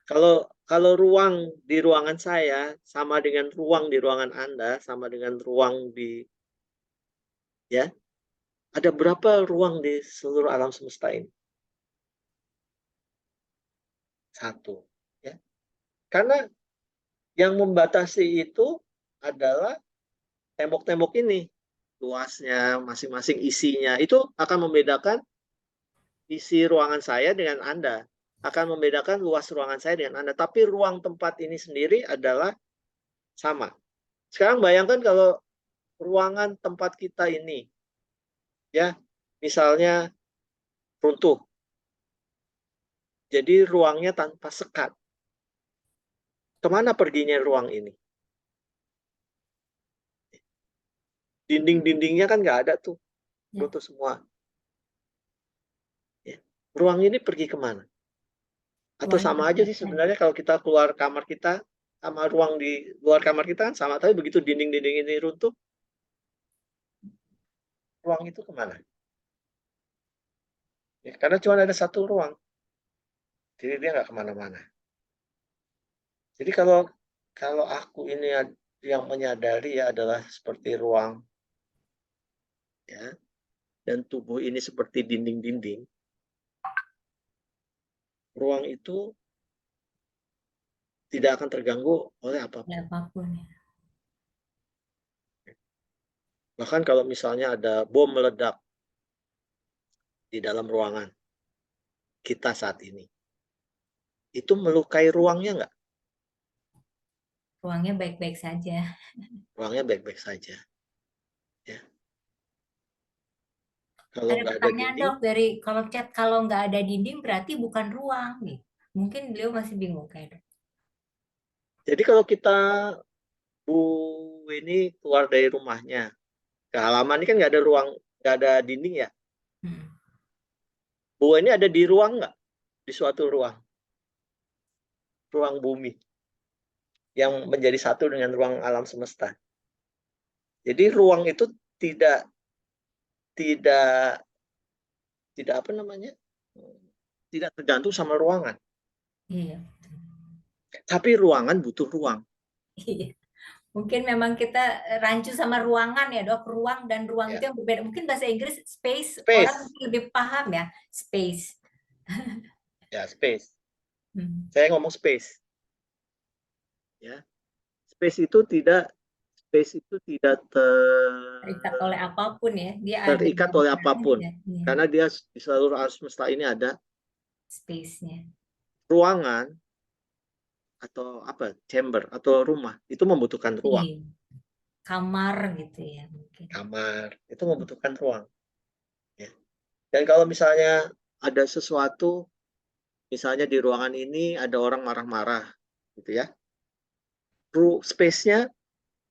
Kalau ruang di ruangan saya sama dengan ruang di ruangan Anda, sama dengan ruang di... Ya, ada berapa ruang di seluruh alam semesta ini? Satu. Ya. Karena yang membatasi itu adalah tembok-tembok ini. Luasnya, masing-masing isinya. Itu akan membedakan isi ruangan saya dengan Anda. Akan membedakan luas ruangan saya dengan Anda. Tapi ruang tempat ini sendiri adalah sama. Sekarang bayangkan kalau ruangan tempat kita ini, ya, misalnya runtuh. Jadi ruangnya tanpa sekat. Kemana perginya ruang ini? Dinding-dindingnya kan nggak ada tuh, Ya. runtuh semua. Ya. Ruang ini pergi kemana? Atau Ruangnya sama aja sih sebenarnya kalau kita keluar kamar kita sama ruang di luar kamar kita kan sama, tapi begitu dinding-dinding ini runtuh, ruang itu kemana? Ya, karena cuma ada satu ruang, jadi dia nggak kemana-mana. Jadi kalau aku ini yang menyadari ya adalah seperti ruang, ya, dan tubuh ini seperti dinding-dinding. Ruang itu tidak akan terganggu oleh apapun. apapun ya. Bahkan kalau misalnya ada bom meledak di dalam ruangan kita saat ini, itu melukai ruangnya nggak? Ruangnya baik-baik saja. Ruangnya baik-baik saja. Ya. Kalau Ada nggak ada pertanyaan dinding, dok dari kalau chat, kalau nggak ada dinding berarti bukan ruang nih. Mungkin beliau masih bingung kayak dok. jadi kalau kita Bu ini keluar dari rumahnya, ke halaman ini kan nggak ada ruang, nggak ada dinding ya. Bu ini ada di ruang nggak? Di suatu ruang bumi yang menjadi satu dengan ruang alam semesta. Jadi ruang itu tidak tidak tidak apa namanya, tidak tergantung sama ruangan. Iya. Tapi ruangan butuh ruang. Iya. Mungkin memang kita rancu sama ruangan ya dok. Ruang dan ruang Ya. itu yang berbeda. Mungkin bahasa Inggris space, Space. orang mungkin lebih paham ya. Space. Ya, space. Saya ngomong space. Ya. Space itu tidak Terikat oleh apapun ya. Dia terikat ada oleh apapun. aja. Iya. Karena dia di seluruh alam semesta ini ada Space-nya. ruangan atau apa, chamber atau rumah itu membutuhkan ruang. Iya. Kamar gitu ya mungkin. Kamar itu membutuhkan ruang. Ya. Dan kalau misalnya ada sesuatu, misalnya di ruangan ini ada orang marah-marah, gitu ya, space-nya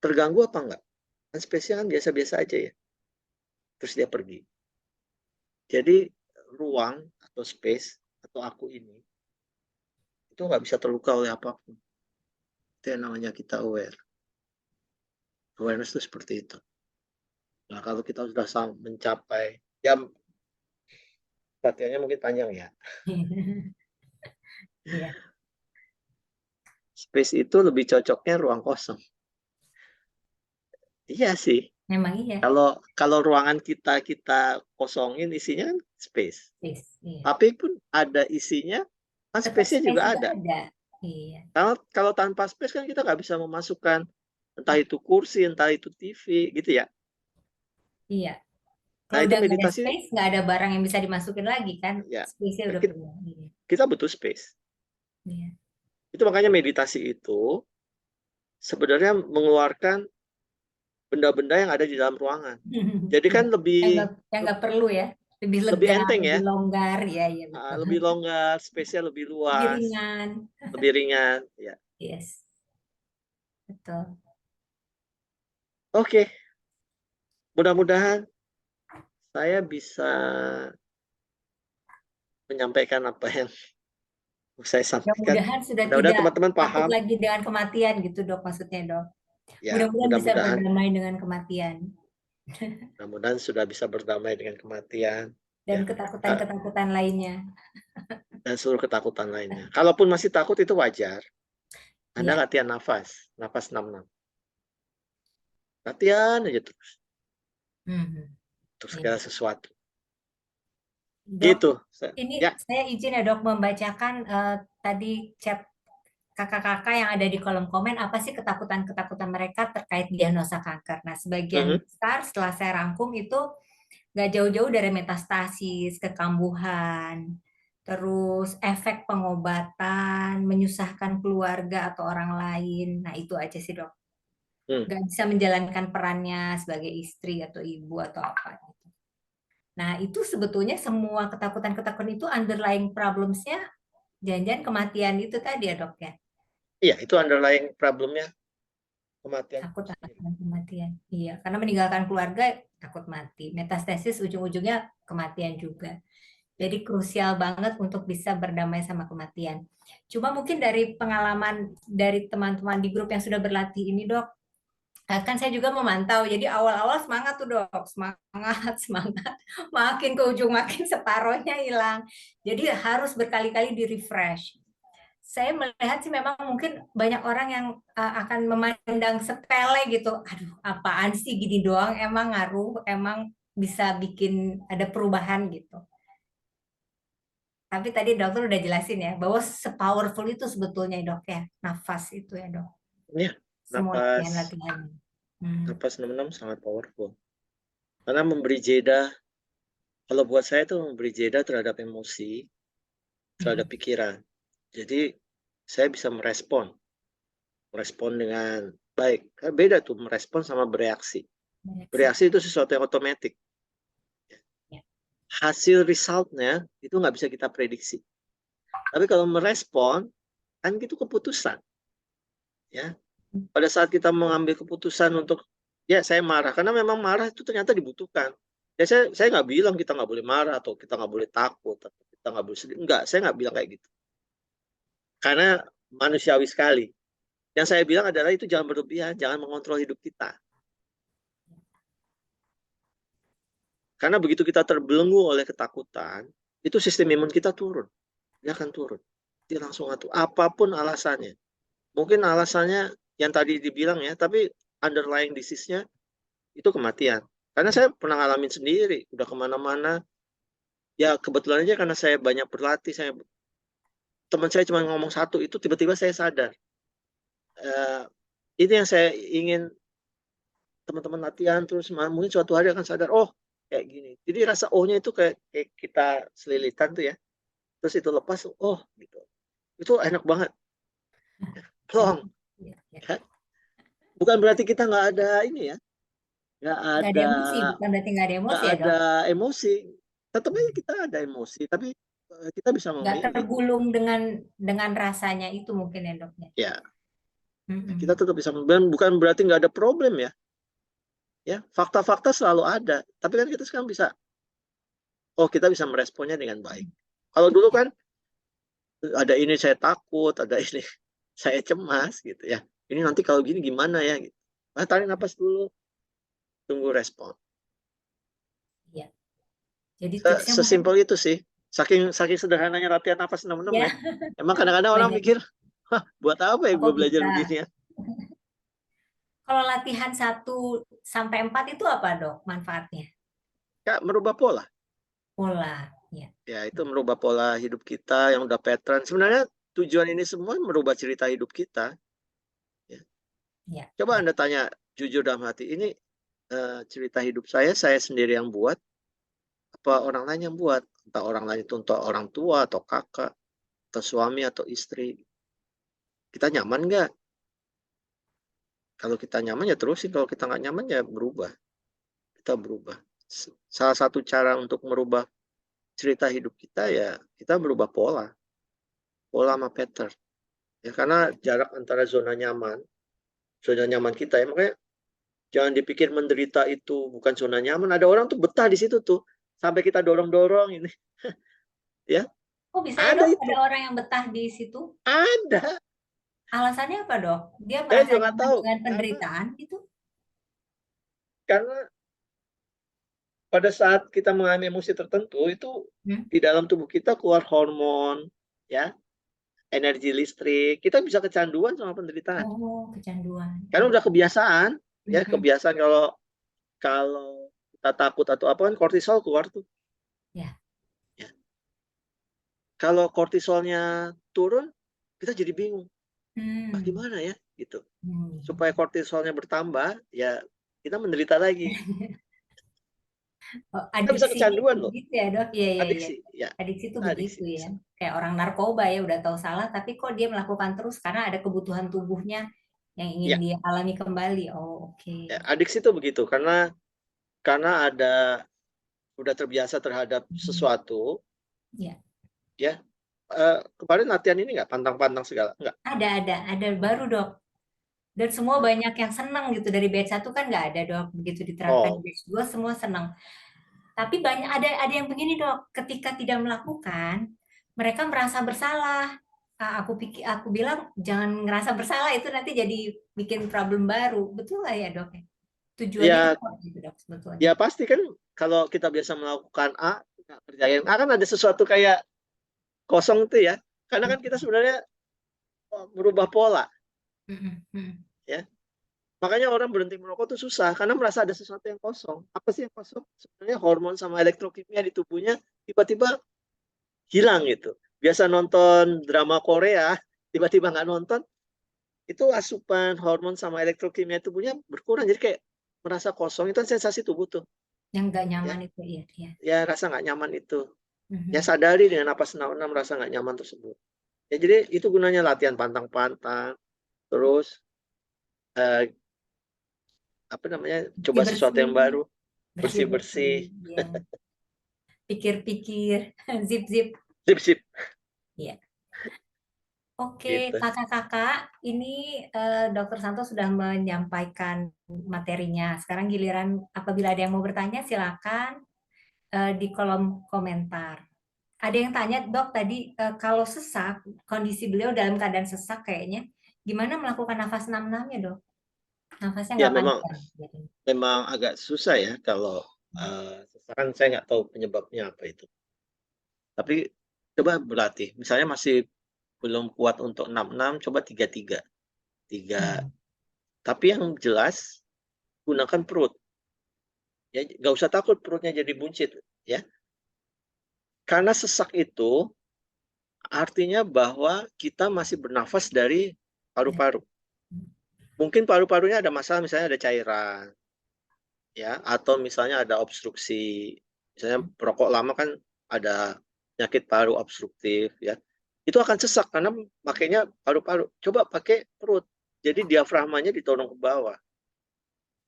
terganggu apa enggak? Kan space-nya kan biasa-biasa aja ya. Terus dia pergi. Jadi ruang atau space atau aku ini itu nggak bisa terluka oleh apapun. Itu yang namanya kita aware. Awareness itu seperti itu. Nah, kalau kita sudah mencapai, ya latihannya mungkin panjang ya. Iya. Space itu lebih cocoknya ruang kosong. Iya sih. Memang iya. Kalau ruangan kita kosongin, isinya kan space. Iya. Tapi pun ada isinya, kan space-nya juga ada. Iya. Kalau tanpa space kan kita nggak bisa memasukkan entah itu kursi, entah itu TV, gitu ya. Iya. Nah, Kalau itu udah nggak ada meditasi. space, nggak ada barang yang bisa dimasukin lagi kan? Ya. Space-nya udah penuh. Kita butuh space. Iya. Itu makanya meditasi itu sebenarnya mengeluarkan benda-benda yang ada di dalam ruangan. Jadi kan lebih yang nggak perlu ya, lebih lega, lebih enteng ya, lebih longgar ya, ya betul. lebih longgar, space-nya lebih luas, lebih ringan, ya. Yes, betul. Oke, mudah-mudahan saya bisa menyampaikan apa yang saya sampaikan. Mudah-mudahan sudah Mudah-mudahan tidak teman-teman takut paham lagi dengan kematian gitu dok, maksudnya dok. ya. Mudah-mudahan bisa berdamai dengan kematian. Mudah-mudahan sudah bisa berdamai dengan kematian. Dan ketakutan-ketakutan lainnya. Dan seluruh ketakutan lainnya. Kalaupun masih takut itu wajar. Anda latihan nafas 6-6. Latihan aja terus. Untuk segala sesuatu. Dok, gitu. Ini saya izin ya dok membacakan tadi chat kakak-kakak yang ada di kolom komen, apa sih ketakutan-ketakutan mereka terkait diagnosa kanker. Nah, sebagian besar setelah saya rangkum itu nggak jauh-jauh dari metastasis, kekambuhan, terus efek pengobatan, menyusahkan keluarga atau orang lain. Nah, itu aja sih dok. Nggak bisa menjalankan perannya sebagai istri atau ibu atau apa. Nah, itu sebetulnya semua ketakutan-ketakutan itu underlying problems-nya jangan-jangan kematian itu tadi ya dok ya? Iya, itu underlying problemnya kematian Takut itu sendiri. akan kematian. Iya, karena meninggalkan keluarga takut mati. Metastasis ujung-ujungnya kematian juga. Jadi krusial banget untuk bisa berdamai sama kematian. Cuma mungkin dari pengalaman dari teman-teman di grup yang sudah berlatih ini, Dok, kan saya juga memantau. Jadi awal-awal semangat tuh, Dok. Semangat, semangat. Makin ke ujung makin separohnya hilang. Jadi harus berkali-kali di-refresh. Saya melihat sih memang mungkin banyak orang yang akan memandang sepele gitu. Aduh, apaan sih gini doang, emang ngaruh, emang bisa bikin ada perubahan gitu. Tapi tadi dokter udah jelasin ya, bahwa sepowerful itu sebetulnya dok ya, nafas itu ya dok. Iya, Semua napas latihan-latihan. napas 6-6 sangat powerful. Karena memberi jeda, kalau buat saya itu memberi jeda terhadap emosi, terhadap pikiran. Jadi saya bisa merespon dengan baik. Beda tuh merespon sama bereaksi. Bereaksi itu sesuatu yang otomatis. Ya. Hasil resultnya itu nggak bisa kita prediksi. Tapi kalau merespon, kan itu keputusan. Ya, pada saat kita mengambil keputusan untuk, ya saya marah, karena memang marah itu ternyata dibutuhkan. Ya saya nggak bilang kita nggak boleh marah, atau kita nggak boleh takut, atau kita nggak boleh sedih. Enggak, saya nggak bilang kayak gitu. Karena manusiawi sekali. Yang saya bilang adalah itu jangan berlebihan, jangan mengontrol hidup kita. Karena begitu kita terbelenggu oleh ketakutan, itu sistem imun kita turun. Dia akan turun. Dia langsung atur. Apapun alasannya. Mungkin alasannya yang tadi dibilang ya, tapi underlying disease-nya itu kematian. Karena saya pernah ngalamin sendiri, udah kemana-mana. Ya kebetulan aja karena saya banyak berlatih, teman saya cuma ngomong satu, itu tiba-tiba saya sadar. Ini yang saya ingin teman-teman latihan terus, mungkin suatu hari akan sadar, oh kayak gini. Jadi rasa oh-nya itu kayak kita selilitan tuh ya. Terus itu lepas, oh gitu. Itu enak banget. Plong. Ya. Bukan berarti kita nggak ada ini ya. Nggak ada emosi, bukan berarti nggak ada emosi ya dok? ada emosi. Tetap aja kita ada emosi, tapi kita bisa Nggak memilih. tergulung dengan rasanya itu mungkin ya dok ya. Ya, kita tetap bisa memilih. Bukan berarti nggak ada problem ya. Ya, fakta-fakta selalu ada. Tapi kan kita sekarang bisa, oh kita bisa meresponnya dengan baik. Kalau dulu kan ada ini saya takut, ada ini saya cemas gitu ya. Ini nanti kalau gini gimana ya? Gitu. Nah, tarik nafas dulu, tunggu respon. Iya. Jadi tipsnya Sesimpel itu sih. Saking sederhananya latihan nafas 6-6 ya. Emang kadang-kadang orang mikir, wah, buat apa ya gue belajar begini ya? Kalau latihan 1-4 itu apa dok manfaatnya? Ya, merubah pola. Pola, ya. Ya, itu merubah pola hidup kita yang udah pattern. Sebenarnya tujuan ini semua merubah cerita hidup kita. Ya. Ya. Coba Anda tanya jujur dalam hati, ini cerita hidup saya sendiri yang buat, apa orang lain yang buat? Entah orang lain itu entah orang tua atau kakak, atau suami atau istri. Kita nyaman nggak? Kalau kita nyaman ya terusin, kalau kita nggak nyaman ya berubah. Kita berubah. Salah satu cara untuk merubah cerita hidup kita ya kita merubah pola sama pattern. Ya karena jarak antara zona nyaman kita ya, makanya jangan dipikir menderita itu bukan zona nyaman. Ada orang tuh betah di situ tuh sampai kita dorong-dorong ini. Ya. Oh bisa ya dok, ada orang yang betah di situ? Ada. Alasannya apa dok? Dia Saya merasa juga nggak tahu. dengan penderitaan itu? Karena pada saat kita mengalami emosi tertentu itu di dalam tubuh kita keluar hormon, ya, energi listrik. Kita bisa kecanduan sama penderitaan. Oh, kecanduan. Karena udah kebiasaan, ya kebiasaan kalau kita takut atau apa kan kortisol keluar tuh. Ya. Ya. Kalau kortisolnya turun, kita jadi bingung. Gimana ya gitu. Supaya kortisolnya bertambah, ya kita menderita lagi. Oh, Kita bisa kecanduan loh. Gitu ya dok? Iya. Adiksi, ya. Adiksi itu Adiksi begitu bisa. ya. Kayak orang narkoba ya udah tahu salah, tapi kok dia melakukan terus karena ada kebutuhan tubuhnya yang ingin dia alami kembali. Oh, oke. Ya, adiksi itu begitu karena ada udah terbiasa terhadap sesuatu. Ya. Ya. kemarin latihan ini nggak pantang-pantang segala? Nggak? Ada baru dok. Dan semua banyak yang senang gitu dari batch 1 kan nggak ada dok, begitu diterapkan di Oh, batch 2 semua senang. Tapi banyak ada yang begini dok, ketika tidak melakukan mereka merasa bersalah. Aku bilang jangan ngerasa bersalah, itu nanti jadi bikin problem baru, betul lah ya dok? Tujuannya ya, apa gitu dok sebetulnya? ya pasti kan kalau kita biasa melakukan A, nggak kerjain A kan ada sesuatu kayak kosong tuh ya. Karena kan kita sebenarnya merubah pola, ya. Makanya orang berhenti merokok tuh susah karena merasa ada sesuatu yang kosong. Apa sih yang kosong? Sebenarnya hormon sama elektrokimia di tubuhnya tiba-tiba hilang gitu. Biasa nonton drama Korea, tiba-tiba nggak nonton, itu asupan hormon sama elektrokimia tubuhnya berkurang. Jadi kayak merasa kosong, itu kan sensasi tubuh tuh. Yang nggak Ya, nyaman itu, iya. ya rasa nggak nyaman itu. Ya sadari dengan napas 6-6 rasa nggak nyaman tersebut. Ya jadi itu gunanya latihan pantang-pantang, terus apa namanya, coba sesuatu yang baru, bersih-bersih, ya. Pikir-pikir, zip-zip. sip-sip Iya. Oke, gitu. kakak-kakak, ini Dr. Santo sudah menyampaikan materinya. Sekarang giliran apabila ada yang mau bertanya, silakan di kolom komentar. Ada yang tanya, dok, tadi kalau sesak, kondisi beliau dalam keadaan sesak kayaknya, gimana melakukan nafas 6-6-nya, dok? Nafasnya Ya nggak panjang. memang agak susah ya kalau sesakan, saya nggak tahu penyebabnya apa itu. Tapi coba berlatih. Misalnya masih belum kuat untuk 6-6, coba 3-3. 3. Tapi yang jelas gunakan perut. Ya, nggak usah takut perutnya jadi buncit ya. Karena sesak itu artinya bahwa kita masih bernafas dari paru-paru. Mungkin paru-parunya ada masalah, misalnya ada cairan, ya, atau misalnya ada obstruksi. Misalnya perokok lama kan ada penyakit paru obstruktif, ya. Itu akan sesak karena pakainya paru-paru. Coba pakai perut. Jadi diafragmanya ditodong ke bawah.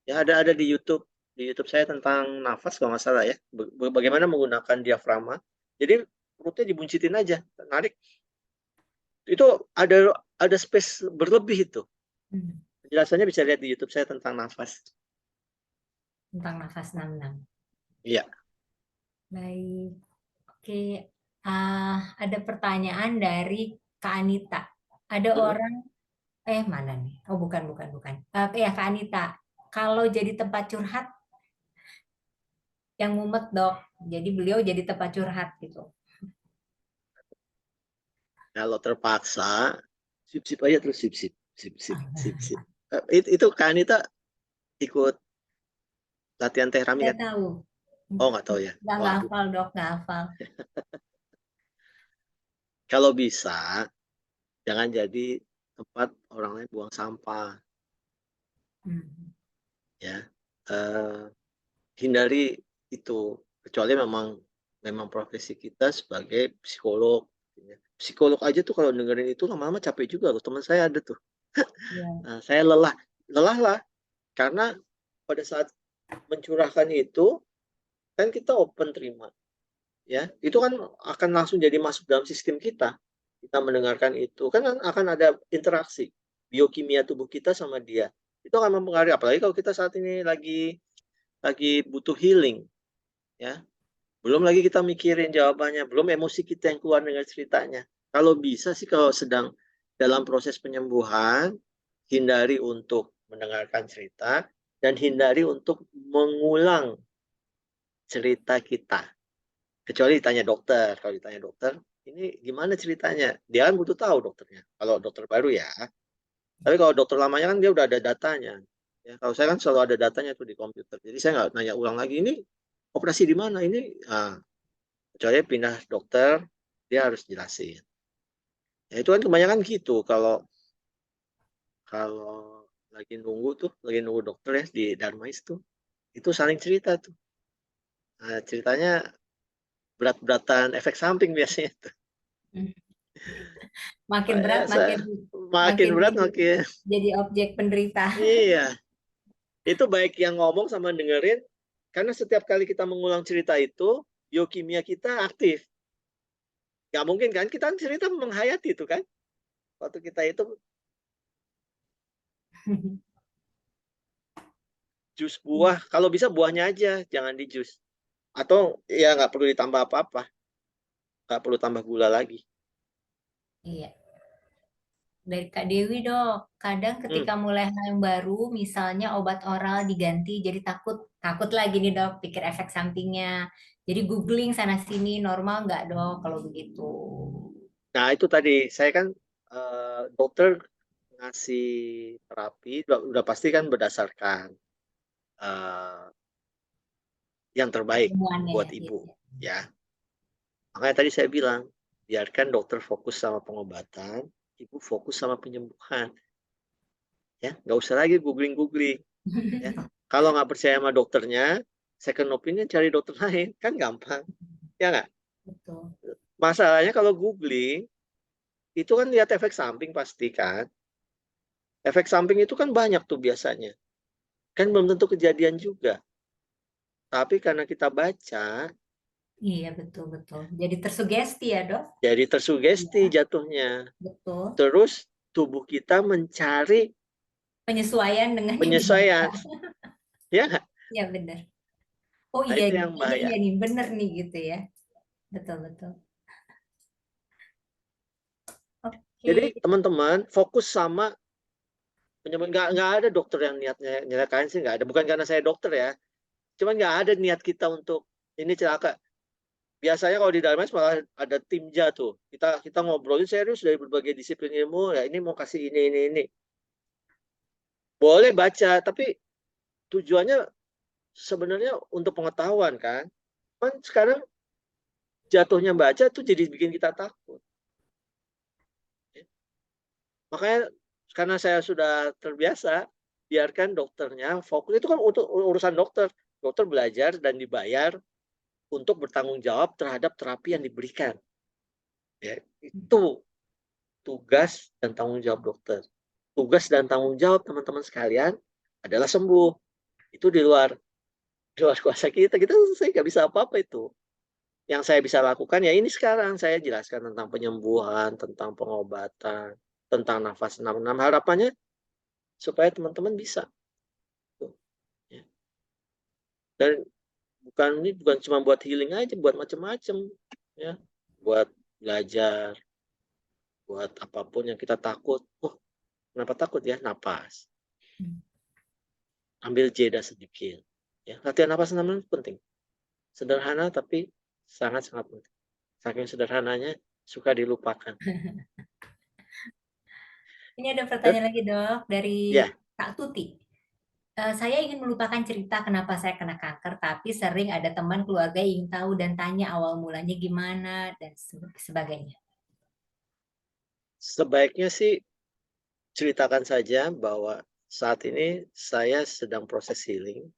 Ya ada di YouTube. Di YouTube saya tentang nafas kalau nggak salah ya. Bagaimana menggunakan diafragma. Jadi perutnya dibuncitin aja, tarik. Itu ada space berlebih itu. Penjelasannya bisa lihat di YouTube saya tentang nafas. Tentang nafas 6-6. Iya. Baik. Oke. Ada pertanyaan dari Kak Anita. Ada orang, mana nih? Oh, bukan. Ya, Kak Anita. Kalau jadi tempat curhat, yang mumet, dok. Jadi beliau jadi tempat curhat gitu. Kalau terpaksa, sip-sip aja terus sip-sip. Itu kan itu ikut latihan teh rami Nggak kan? tahu. Oh, nggak tahu ya. Nggak Waduh. hafal, dok. Nggak hafal. Kalau bisa, jangan jadi tempat orang lain buang sampah. Ya, hindari itu. Kecuali memang profesi kita sebagai psikolog. Psikolog aja tuh kalau dengerin itu lama-lama capek juga loh. Teman saya ada tuh. Saya lelah lah karena pada saat mencurahkan itu kan kita open terima, ya itu kan akan langsung jadi masuk dalam sistem kita mendengarkan itu kan akan ada interaksi biokimia tubuh kita sama dia, itu akan mempengaruhi, apalagi kalau kita saat ini lagi butuh healing, ya belum lagi kita mikirin jawabannya, belum emosi kita yang keluar dengan ceritanya. Kalau bisa sih kalau sedang dalam proses penyembuhan, hindari untuk mendengarkan cerita dan hindari untuk mengulang cerita kita. Kecuali ditanya dokter. Kalau ditanya dokter, ini gimana ceritanya? Dia kan butuh tahu dokternya. Kalau dokter baru ya. Tapi kalau dokter lamanya kan dia udah ada datanya. Ya, kalau saya kan selalu ada datanya tuh di komputer. Jadi saya nggak nanya ulang lagi, ini operasi di mana? Kecuali pindah dokter, dia harus jelasin. Ya itu kan kebanyakan gitu. Kalau lagi nunggu dokter ya di Darmais tuh, itu saling cerita tuh. Nah, ceritanya berat-beratan efek samping biasanya tuh. Makin berat, makin berat makin jadi objek penderita. Iya, itu baik yang ngomong sama dengerin, karena setiap kali kita mengulang cerita itu biokimia kita aktif. Nggak mungkin kan, kita cerita menghayati itu kan. Waktu kita itu jus buah, kalau bisa buahnya aja, jangan di jus. Atau ya nggak perlu ditambah apa-apa. Nggak perlu tambah gula lagi. Iya. Dari Kak Dewi dok, kadang ketika mulai hal yang baru, misalnya obat oral diganti, jadi takut lagi nih dok, pikir efek sampingnya. Jadi googling sana sini, normal nggak dok kalau begitu? Nah itu tadi, saya kan dokter ngasih terapi, udah pasti kan berdasarkan yang terbaik Temuannya buat ya. ibu. Ya, makanya tadi saya bilang, biarkan dokter fokus sama pengobatan, ibu fokus sama penyembuhan. Ya, nggak usah lagi googling. Ya. Kalau nggak percaya sama dokternya, second opinion cari dokter lain, kan gampang. Ya nggak? Betul. Masalahnya kalau googling, itu kan lihat efek samping pasti kan. Efek samping itu kan banyak tuh biasanya. Kan belum tentu kejadian juga. Tapi karena kita baca, Iya betul. Jadi tersugesti ya dok? jadi tersugesti Iya, jatuhnya. betul. Terus tubuh kita mencari Penyesuaian dengan yang penyesuaian. dibaca. Ya nggak? Iya benar. Oh Nah iya, itu yang bahaya. iya nih, bener nih gitu ya. Betul. Jadi Oke. teman-teman fokus sama penyembuhan. Nggak ada dokter yang niatnya nyelakain sih, nggak ada. Bukan karena saya dokter ya. Cuman nggak ada niat kita untuk ini celaka. Biasanya kalau di Darmas malah ada timja tuh. Kita ngobrolin serius dari berbagai disiplin ilmu. Ya ini mau kasih ini. Boleh baca, tapi tujuannya sebenarnya untuk pengetahuan kan. Kan sekarang jatuhnya baca tuh jadi bikin kita takut. Makanya karena saya sudah terbiasa, biarkan dokternya fokus. Itu kan untuk urusan dokter. Dokter belajar dan dibayar untuk bertanggung jawab terhadap terapi yang diberikan. Ya, itu tugas dan tanggung jawab dokter. Tugas dan tanggung jawab teman-teman sekalian adalah sembuh. Itu di luar kuasa kita. Saya nggak bisa apa-apa itu. Yang saya bisa lakukan ya ini sekarang saya jelaskan tentang penyembuhan, tentang pengobatan, tentang nafas 66. Harapannya supaya teman-teman bisa. Ya. Dan ini bukan cuma buat healing aja, buat macam-macam ya. Buat belajar, buat apapun yang kita takut. Oh, kenapa takut ya? Napas. Ambil jeda sedikit. Ya, latihan napas 6 penting. Sederhana tapi sangat-sangat penting. Saking sederhananya suka dilupakan. Ini ada pertanyaan lagi dok dari Ya, Kak Tuti. Saya ingin melupakan cerita kenapa saya kena kanker, tapi sering ada teman keluarga yang ingin tahu dan tanya awal mulanya gimana dan sebagainya. sebaiknya sih ceritakan saja bahwa saat ini saya sedang proses healing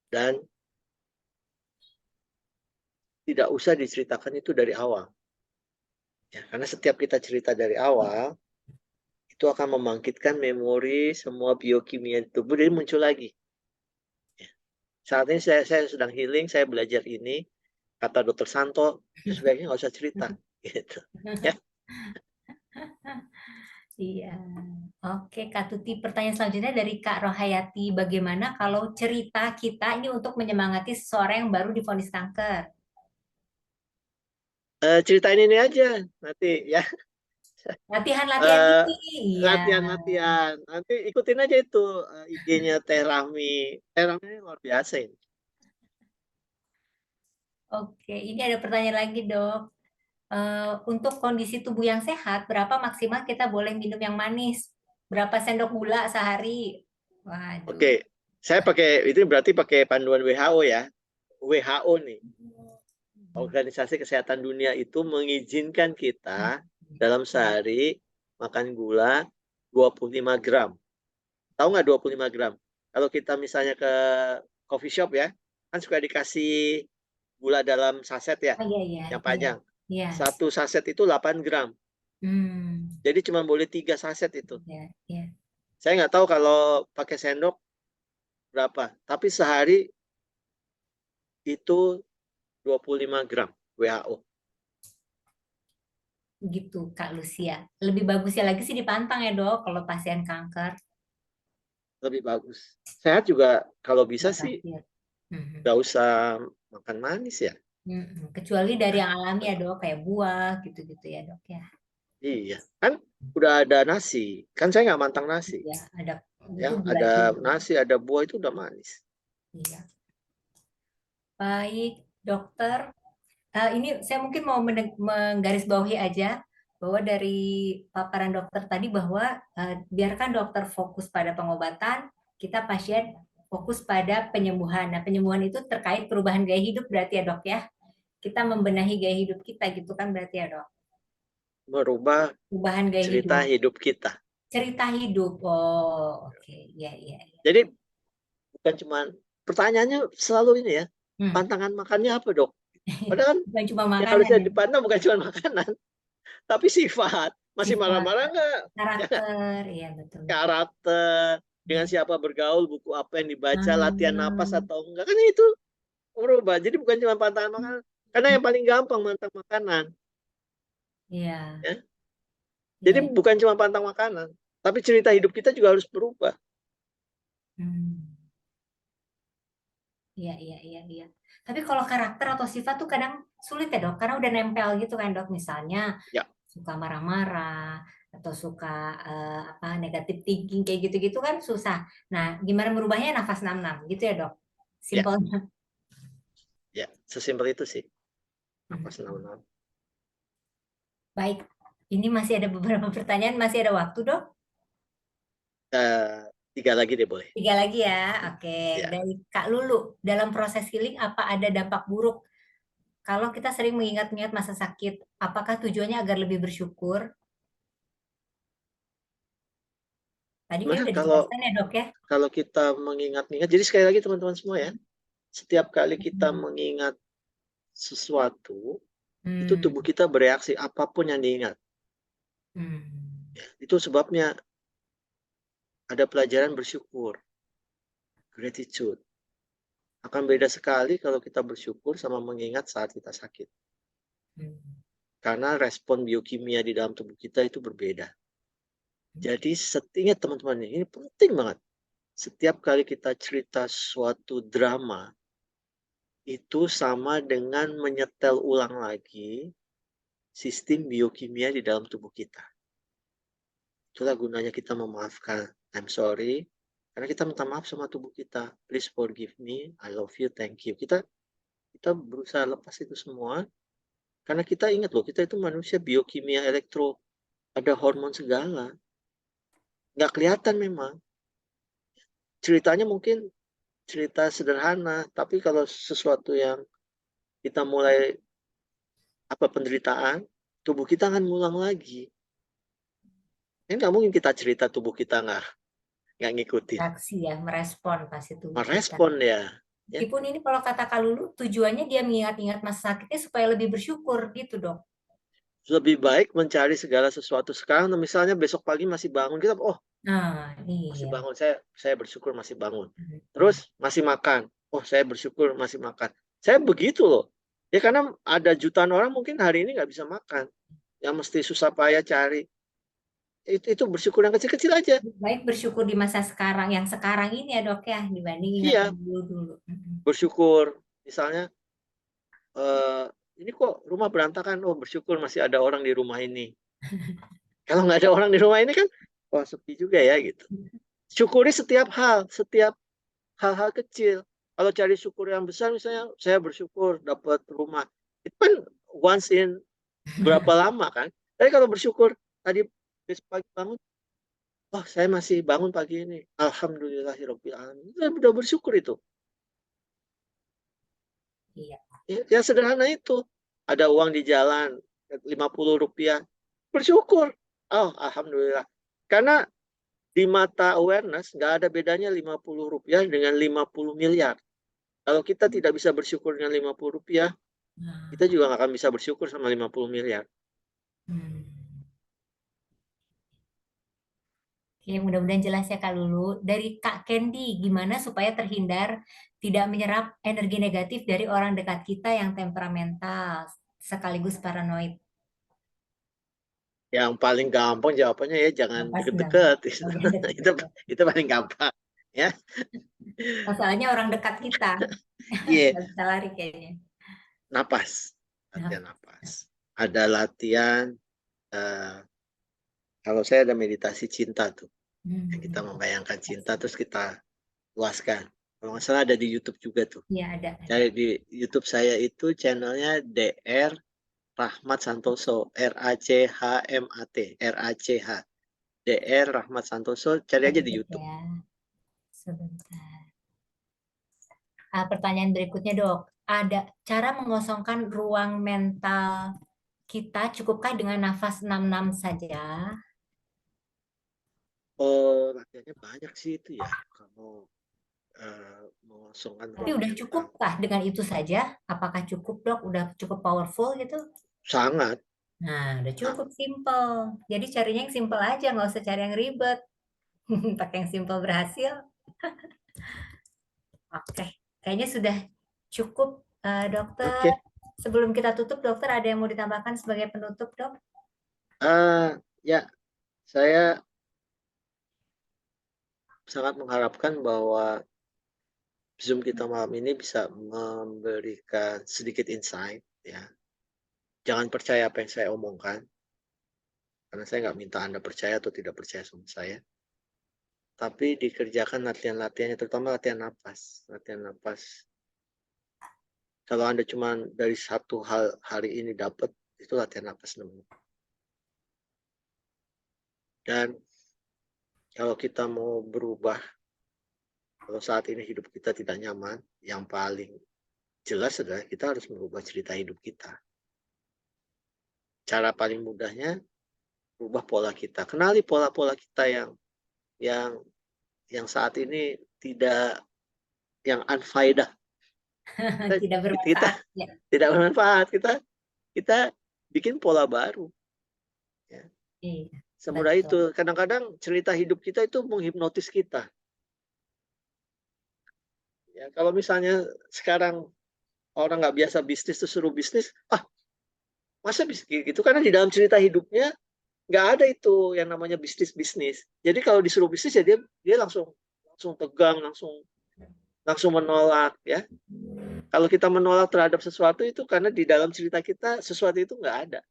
dan tidak usah diceritakan itu dari awal. Ya, karena setiap kita cerita dari awal, itu akan membangkitkan memori semua biokimia tubuh, jadi muncul lagi. Ya. Saat ini saya sedang healing, saya belajar ini, kata Dokter Santo, sebaiknya nggak usah cerita. Gitu. Ya. Iya. Oke, Kak Tuti. Pertanyaan selanjutnya dari Kak Rohayati. Bagaimana kalau cerita kita ini untuk menyemangati seseorang yang baru divonis kanker? Ceritain ini aja nanti ya. Latihan-latihan Eh, ini. Iya. latihan. Nanti ikutin aja itu IG-nya Teh Rahmi. Teh Rahmi ini luar biasa ini. Oke, ini ada pertanyaan lagi, Dok. Untuk kondisi tubuh yang sehat, berapa maksimal kita boleh minum yang manis? Berapa sendok gula sehari? Waduh. Oke, saya pakai itu berarti pakai panduan WHO ya. WHO nih, Organisasi Kesehatan Dunia itu mengizinkan kita dalam sehari makan gula 25 gram. Tahu nggak 25 gram? Kalau kita misalnya ke coffee shop ya, kan suka dikasih gula dalam saset ya, Oh iya. yang panjang. Iya. Satu saset itu 8 gram. Hmm. Jadi cuma boleh 3 saset itu. Iya. Saya nggak tahu kalau pakai sendok berapa. Tapi sehari itu 25 gram WHO. gitu Kak Lucia. Lebih bagusnya lagi sih dipantang ya dok kalau pasien kanker. Lebih bagus. Sehat juga kalau bisa Nggak sih pasir. Mhm. nggak usah makan manis ya. Kecuali dari yang alami ya dok, kayak buah gitu-gitu ya dok ya. Iya, kan udah ada nasi. Kan saya nggak mantang nasi. Ya, ada Ya, itu gula ada juga. nasi, ada buah itu udah manis. Iya. Baik, dokter. Ini saya mungkin mau menggarisbawahi aja bahwa dari paparan dokter tadi bahwa biarkan dokter fokus pada pengobatan, kita pasien fokus pada penyembuhan. Nah, penyembuhan itu terkait perubahan gaya hidup berarti ya dok ya. Kita membenahi gaya hidup kita gitu kan berarti ya dok. Merubah Perubahan gaya cerita hidup. hidup kita. Cerita hidup. Oh, oke. Ya, ya, ya. Jadi bukan cuma pertanyaannya selalu ini ya, pantangan makannya apa dok? Padahal kan Bukan cuma yang makanan harusnya ya. dipandang bukan cuma makanan, tapi sifat. Masih Sifat, marah-marah nggak? karakter, iya betul. Karakter, dengan siapa bergaul, buku apa yang dibaca, latihan napas Hmm. atau enggak. Kan itu merubah. Jadi bukan cuma pantangan makanan. Karena yang paling gampang mantang makanan. Iya. Ya. Jadi Iya. bukan cuma pantang makanan, tapi cerita hidup kita juga harus berubah. Iya, iya, iya, iya. Tapi kalau karakter atau sifat tuh kadang sulit ya dok, karena udah nempel gitu kan dok. Misalnya Ya. suka marah-marah atau suka apa negatif thinking kayak gitu-gitu kan susah. Nah, gimana merubahnya nafas 66 gitu ya dok? Ya, Simpelnya. ya, sesimpel itu sih. Napas 66. Baik. Ini masih ada beberapa pertanyaan, masih ada waktu dok? 3 lagi deh boleh. 3 lagi ya. Oke, Ya. dari Kak Lulu, dalam proses healing apa ada dampak buruk kalau kita sering mengingat-ingat masa sakit? Apakah tujuannya agar lebih bersyukur? Tadi kayak Mana udah kalau dijelaskan ya dok ya. kita mengingat-ingat, jadi sekali lagi teman-teman semua ya, setiap kali kita mengingat sesuatu, itu tubuh kita bereaksi apapun yang diingat. Ya, itu sebabnya ada pelajaran bersyukur, gratitude. Akan beda sekali kalau kita bersyukur sama mengingat saat kita sakit. Karena respon biokimia di dalam tubuh kita itu berbeda. Jadi ingat teman-teman, ini penting banget. Setiap kali kita cerita suatu drama, itu sama dengan menyetel ulang lagi sistem biokimia di dalam tubuh kita. Itulah gunanya kita memaafkan. I'm sorry. Karena kita minta maaf sama tubuh kita. Please forgive me. I love you. Thank you. Kita berusaha lepas itu semua. Karena kita ingat loh, kita itu manusia biokimia elektro. Ada hormon segala. Nggak kelihatan memang. Ceritanya mungkin cerita sederhana. Tapi kalau sesuatu yang kita mulai penderitaan, tubuh kita akan ngulang lagi. Ini nggak mungkin kita cerita tubuh kita nggak ngikutin. Reaksi ya, merespon pasti tubuh kita. Merespon ya. Meskipun ini kalau kata Kak Lulu, tujuannya dia mengingat-ingat masa sakitnya supaya lebih bersyukur gitu dok. Lebih baik mencari segala sesuatu sekarang. Misalnya besok pagi masih bangun, kita masih Iya. bangun. Saya bersyukur masih bangun. Terus masih makan. Oh, saya bersyukur masih makan. Saya begitu loh. Ya karena ada jutaan orang mungkin hari ini nggak bisa makan. Yang mesti susah payah cari. Itu bersyukur yang kecil-kecil aja. Baik bersyukur di masa sekarang, yang sekarang ini ya dok ya, dibanding ingat Iya. dulu. Bersyukur. Misalnya, ini kok rumah berantakan. Oh, bersyukur masih ada orang di rumah ini. Kalau nggak ada orang di rumah ini kan, wah sepi juga ya gitu. Syukuri setiap hal-hal kecil. Kalau cari syukur yang besar, misalnya saya bersyukur dapat rumah. Itu kan once in berapa lama kan? Tapi kalau bersyukur, tadi besok pagi bangun, oh saya masih bangun pagi ini. Alhamdulillahirabbil alamin. Udah bersyukur itu. Iya. Yang sederhana itu. Ada uang di jalan, Rp50. Bersyukur. Oh, alhamdulillah. Karena di mata awareness, nggak ada bedanya Rp50 dengan 50 miliar. Kalau kita tidak bisa bersyukur dengan Rp50, kita juga nggak akan bisa bersyukur sama 50 miliar. Oke, mudah-mudahan jelas ya Kak Lulu. Dari Kak Candy, gimana supaya terhindar tidak menyerap energi negatif dari orang dekat kita yang temperamental sekaligus paranoid? Yang paling gampang jawabannya ya jangan Lepas nggak? deket-deket. Oh, yang Itu deket. itu paling gampang ya. Masalahnya orang dekat kita. Iya, Nggak bisa lari kayaknya. napas. Latihan napas. Ada latihan kalau saya ada meditasi cinta tuh. Kita membayangkan cinta terus kita luaskan. Kalau nggak salah ada di YouTube juga tuh. Iya, ada. Cari di YouTube saya itu channelnya DR Rahmat Santoso, RACHMAT, RACH. DR Rahmat Santoso, cari aja di YouTube. Ya. Sebentar. Pertanyaan berikutnya, Dok. Ada cara mengosongkan ruang mental kita cukupkah dengan nafas 6-6 saja? Oh, latihannya banyak sih itu ya. Kamu mengosongkan Tapi ruang udah mental. cukupkah dengan itu saja? Apakah cukup, Dok? Udah cukup powerful gitu? Sangat. Nah, udah cukup simple. Jadi carinya yang simple aja, nggak usah cari yang ribet. Pakai yang simple berhasil. Oke, kayaknya sudah cukup, Dokter. Oke. Sebelum kita tutup, Dokter ada yang mau ditambahkan sebagai penutup, Dok? Ya, saya sangat mengharapkan bahwa Zoom kita malam ini bisa memberikan sedikit insight ya. Jangan percaya apa yang saya omongkan, karena saya nggak minta Anda percaya atau tidak percaya sama saya. Tapi dikerjakan latihan-latihannya, terutama latihan napas. Latihan napas. Kalau Anda cuma dari satu hal hari ini dapat, itu latihan napas namanya. Dan kalau kita mau berubah, kalau saat ini hidup kita tidak nyaman, yang paling jelas adalah kita harus merubah cerita hidup kita. Cara paling mudahnya, rubah pola kita. Kenali pola-pola kita yang saat ini tidak, yang unfaedah. Tidak Kita bermanfaat. Ya. tidak bermanfaat. Kita bikin pola baru. Ya. Iya, Semudah betul. itu. Kadang-kadang cerita hidup kita itu menghipnotis kita. Ya, kalau misalnya sekarang orang nggak biasa bisnis terus suruh bisnis, masa bisnis gitu? Karena di dalam cerita hidupnya nggak ada itu yang namanya bisnis. Jadi kalau disuruh bisnis ya dia langsung tegang, langsung menolak ya. Kalau kita menolak terhadap sesuatu itu karena di dalam cerita kita sesuatu itu nggak ada.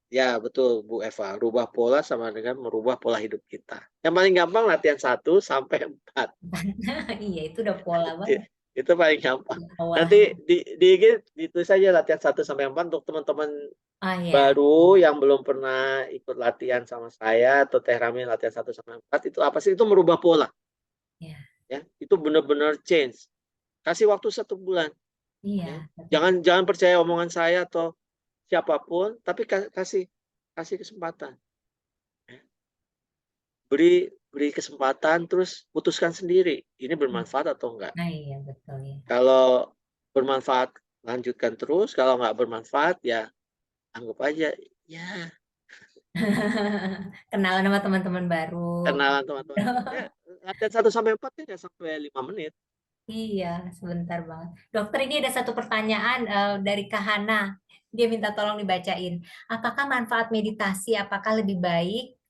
Ya betul Bu Eva, rubah pola sama dengan merubah pola hidup kita. Yang paling gampang latihan 1 sampai 4. Iya, itu udah pola banget. Itu paling gampang. Awal. Nanti di IG ditulis saja latihan 1 sampai 4 untuk teman-teman baru yang belum pernah ikut latihan sama saya atau Teh Rami latihan 1 sampai 4 itu apa sih? Itu merubah pola. Ya, itu benar-benar change. Kasih waktu 1 bulan. Iya. Ya. Jangan percaya omongan saya atau siapapun, tapi kasih kesempatan. Ya. Beri kesempatan, terus putuskan sendiri. Ini bermanfaat atau enggak. Nah, iya betul ya. Kalau bermanfaat, lanjutkan terus. Kalau nggak bermanfaat, ya anggap aja. Ya. Kenalan sama teman-teman baru. Kenalan teman-teman. Ya, latihan 1 sampai 4 ya sampai 5 menit. Iya, sebentar banget. Dokter, ini ada satu pertanyaan dari Kak Hana. Dia minta tolong dibacain. Apakah manfaat meditasi, apakah lebih baik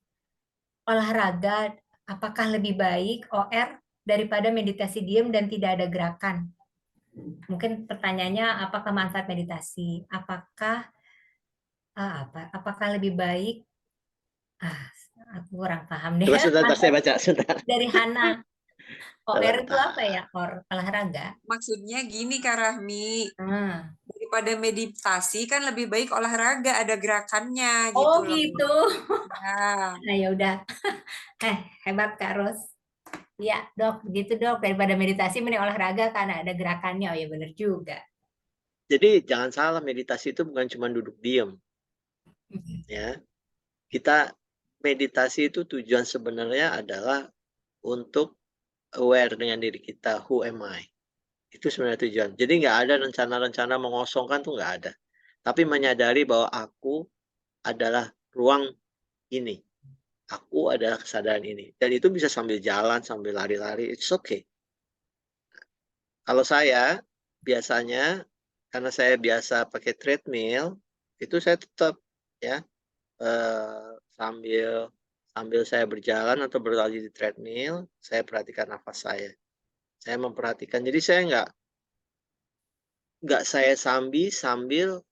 olahraga, apakah lebih baik OR daripada meditasi diam dan tidak ada gerakan? Mungkin pertanyaannya, apakah manfaat meditasi? Apakah lebih baik? Aku kurang paham deh. Coba sebentar saya baca. Dari Hana. OR itu apa ya? Olahraga. Maksudnya gini Kak Rahmi, daripada meditasi kan lebih baik olahraga, ada gerakannya gitu. Oh gitu. Ya. Nah ya udah. Hebat Kak Ros. Ya dok, gitu dok. Daripada meditasi mending olahraga karena ada gerakannya. Oh ya bener juga. Jadi jangan salah, meditasi itu bukan cuma duduk diam. Ya. Kita meditasi itu tujuan sebenarnya adalah untuk aware dengan diri kita, who am I? Itu sebenarnya tujuan. Jadi nggak ada rencana-rencana mengosongkan tuh nggak ada. Tapi menyadari bahwa aku adalah ruang ini. Aku adalah kesadaran ini. Dan itu bisa sambil jalan, sambil lari-lari, it's okay. Kalau saya biasanya karena saya biasa pakai treadmill, itu saya tetap ya sambil saya berjalan atau berlari di treadmill, saya perhatikan nafas saya. Saya memperhatikan. Jadi saya nggak saya sambil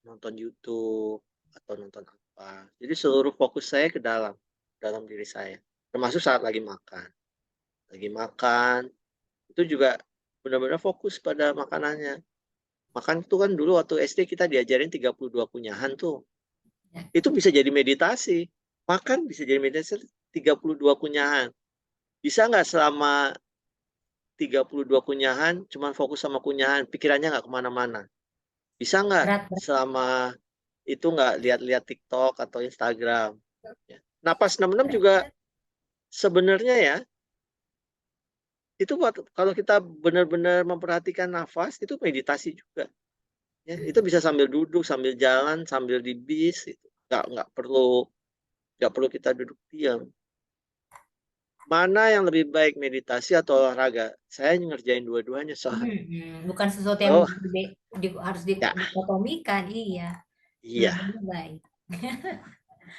nonton YouTube atau nonton apa. Jadi seluruh fokus saya ke dalam diri saya. Termasuk saat lagi makan. Lagi makan, itu juga benar-benar fokus pada makanannya. Makan itu kan dulu waktu SD kita diajarin 32 kunyahan tuh. Itu bisa jadi meditasi. Makan bisa jadi meditasi 32 kunyahan. Bisa nggak selama 32 kunyahan cuman fokus sama kunyahan, pikirannya nggak kemana-mana? Bisa nggak selama itu nggak lihat-lihat TikTok atau Instagram? Ya. Napas 66 juga sebenarnya ya, itu kalau kita benar-benar memperhatikan nafas, itu meditasi juga. Ya, itu bisa sambil duduk, sambil jalan, sambil di bis, itu nggak perlu kita duduk diam. Mana yang lebih baik, meditasi atau olahraga? Saya ngerjain dua-duanya soalnya. Bukan sesuatu yang harus dikotomikan, iya. Iya. Baik.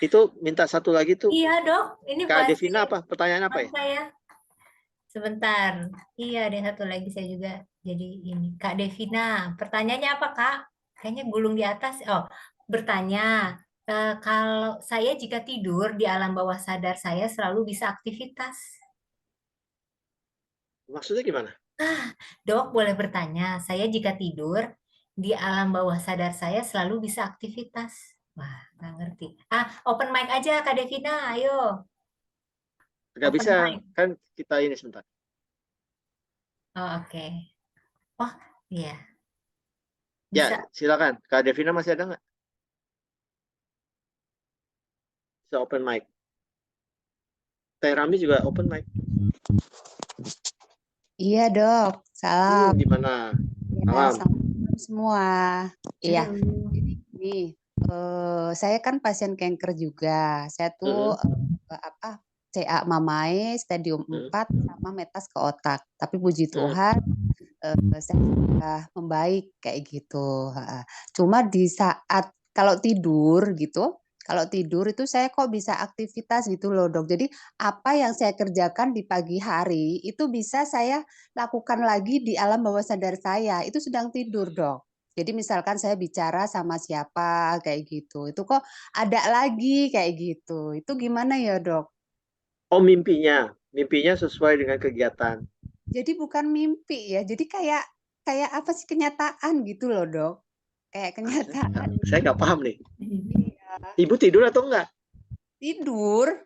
Itu minta satu lagi tuh. Iya dok, ini Kak Devina apa? Pertanyaan apa ya? Saya. Sebentar, iya ada satu lagi saya juga jadi ini. Kak Devina, pertanyaannya apa Kak? Kayaknya gulung di atas. Oh, bertanya, kalau saya jika tidur di alam bawah sadar saya selalu bisa aktivitas. Maksudnya gimana? Dok, boleh bertanya, saya jika tidur di alam bawah sadar saya selalu bisa aktivitas. Wah, nggak ngerti. Open mic aja Kak Devina, ayo. Nggak bisa, kan kita ini sebentar. Oh, oke. Oh, iya. Bisa. Ya, silakan. Kak Devina masih ada nggak? Bisa open mic. Teh Rami juga open mic. Iya dok, salam. Gimana? Ya, salam semua. Iya, nih saya kan pasien kanker juga. Saya tuh CA Mamae stadium 4 sama metas ke otak. Tapi puji Tuhan saya sudah membaik kayak gitu. Cuma di saat kalau tidur gitu, kalau tidur itu saya kok bisa aktivitas gitu loh dok. Jadi apa yang saya kerjakan di pagi hari itu bisa saya lakukan lagi di alam bawah sadar saya. Itu sedang tidur dok. Jadi misalkan saya bicara sama siapa kayak gitu. Itu kok ada lagi kayak gitu. Itu gimana ya dok? Oh mimpinya. Mimpinya sesuai dengan kegiatan. Jadi bukan mimpi ya. Jadi kayak apa sih kenyataan gitu loh dok. Kayak kenyataan. Saya nggak paham nih. Ibu tidur atau enggak? Tidur.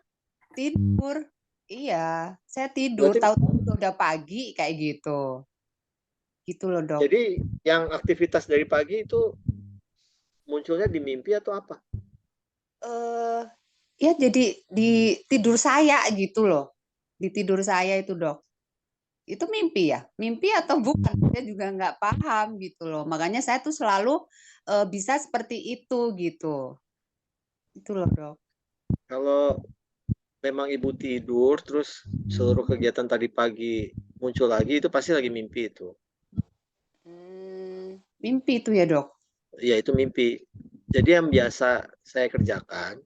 Iya, saya tidur. Tahu-tahu udah pagi kayak gitu. Gitu loh dok. Jadi yang aktivitas dari pagi itu munculnya di mimpi atau apa? Ya jadi di tidur saya gitu loh. Di tidur saya itu dok. Itu mimpi ya? Mimpi atau bukan? Saya juga nggak paham gitu loh. Makanya saya tuh selalu bisa seperti itu gitu. Itu loh dok. Kalau memang ibu tidur terus seluruh kegiatan tadi pagi muncul lagi, itu pasti lagi mimpi itu. Mimpi itu ya dok? Iya itu mimpi. Jadi yang biasa saya kerjakan,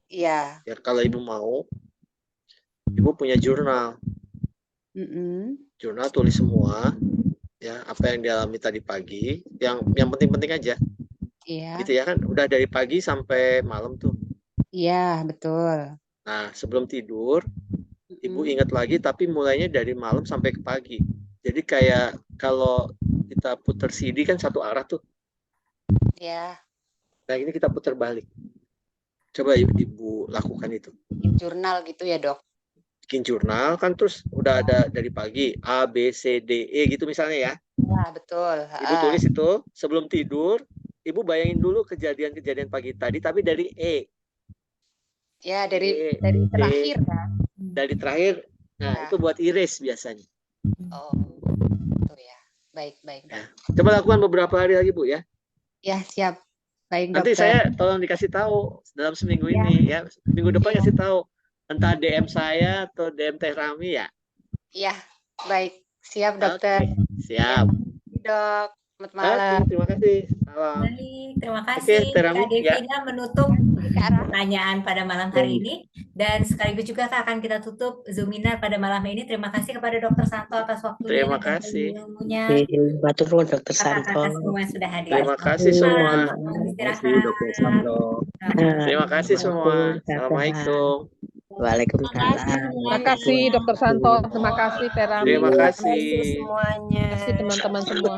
iya. Ya kalau ibu mau, ibu punya jurnal. Jurnal tulis semua, ya apa yang dialami tadi pagi, yang penting-penting aja. Iya. Gitu ya kan, udah dari pagi sampai malam tuh. Iya betul. Nah sebelum tidur, ibu ingat lagi, tapi mulainya dari malam sampai ke pagi. Jadi kayak kalau kita putar CD kan satu arah tuh. Iya. Nah ini kita putar balik. Coba ibu lakukan itu. Bikin jurnal gitu ya dok? Bikin jurnal kan terus udah ada dari pagi A, B, C, D, E gitu misalnya ya. Ya betul. Ibu tulis itu sebelum tidur, ibu bayangin dulu kejadian-kejadian pagi tadi tapi dari E. Ya dari terakhir kan. Dari terakhir. Nah itu buat iris biasanya. Oh itu ya. Baik. Ya. Coba lakukan beberapa hari lagi Bu ya. Ya siap. Baik, nanti dokter. Saya tolong dikasih tahu dalam seminggu ini ya. Minggu depan kasih tahu. Entah DM saya atau DM Teh Rami ya. Iya, baik. Siap dokter. Siap. Dok. Selamat malam. Terima kasih. Salam. Baik, terima kasih Terami, Kak Devina menutup pertanyaan pada malam hari ini. Dan sekaligus juga Kak, akan kita tutup Zoominar pada malam ini. Terima kasih kepada Dr. Santo atas waktunya Terima dan kasih. ilmunya. Batur nuwun Dr. Santo. Kakak-kakak semua yang sudah hadir. Terima kasih semua. Terima kasih semua. Assalamualaikum. Waalaikumsalam. Terima kasih Dr. Santo, terima kasih Terami. Terima kasih semuanya. Terima kasih teman-teman semua.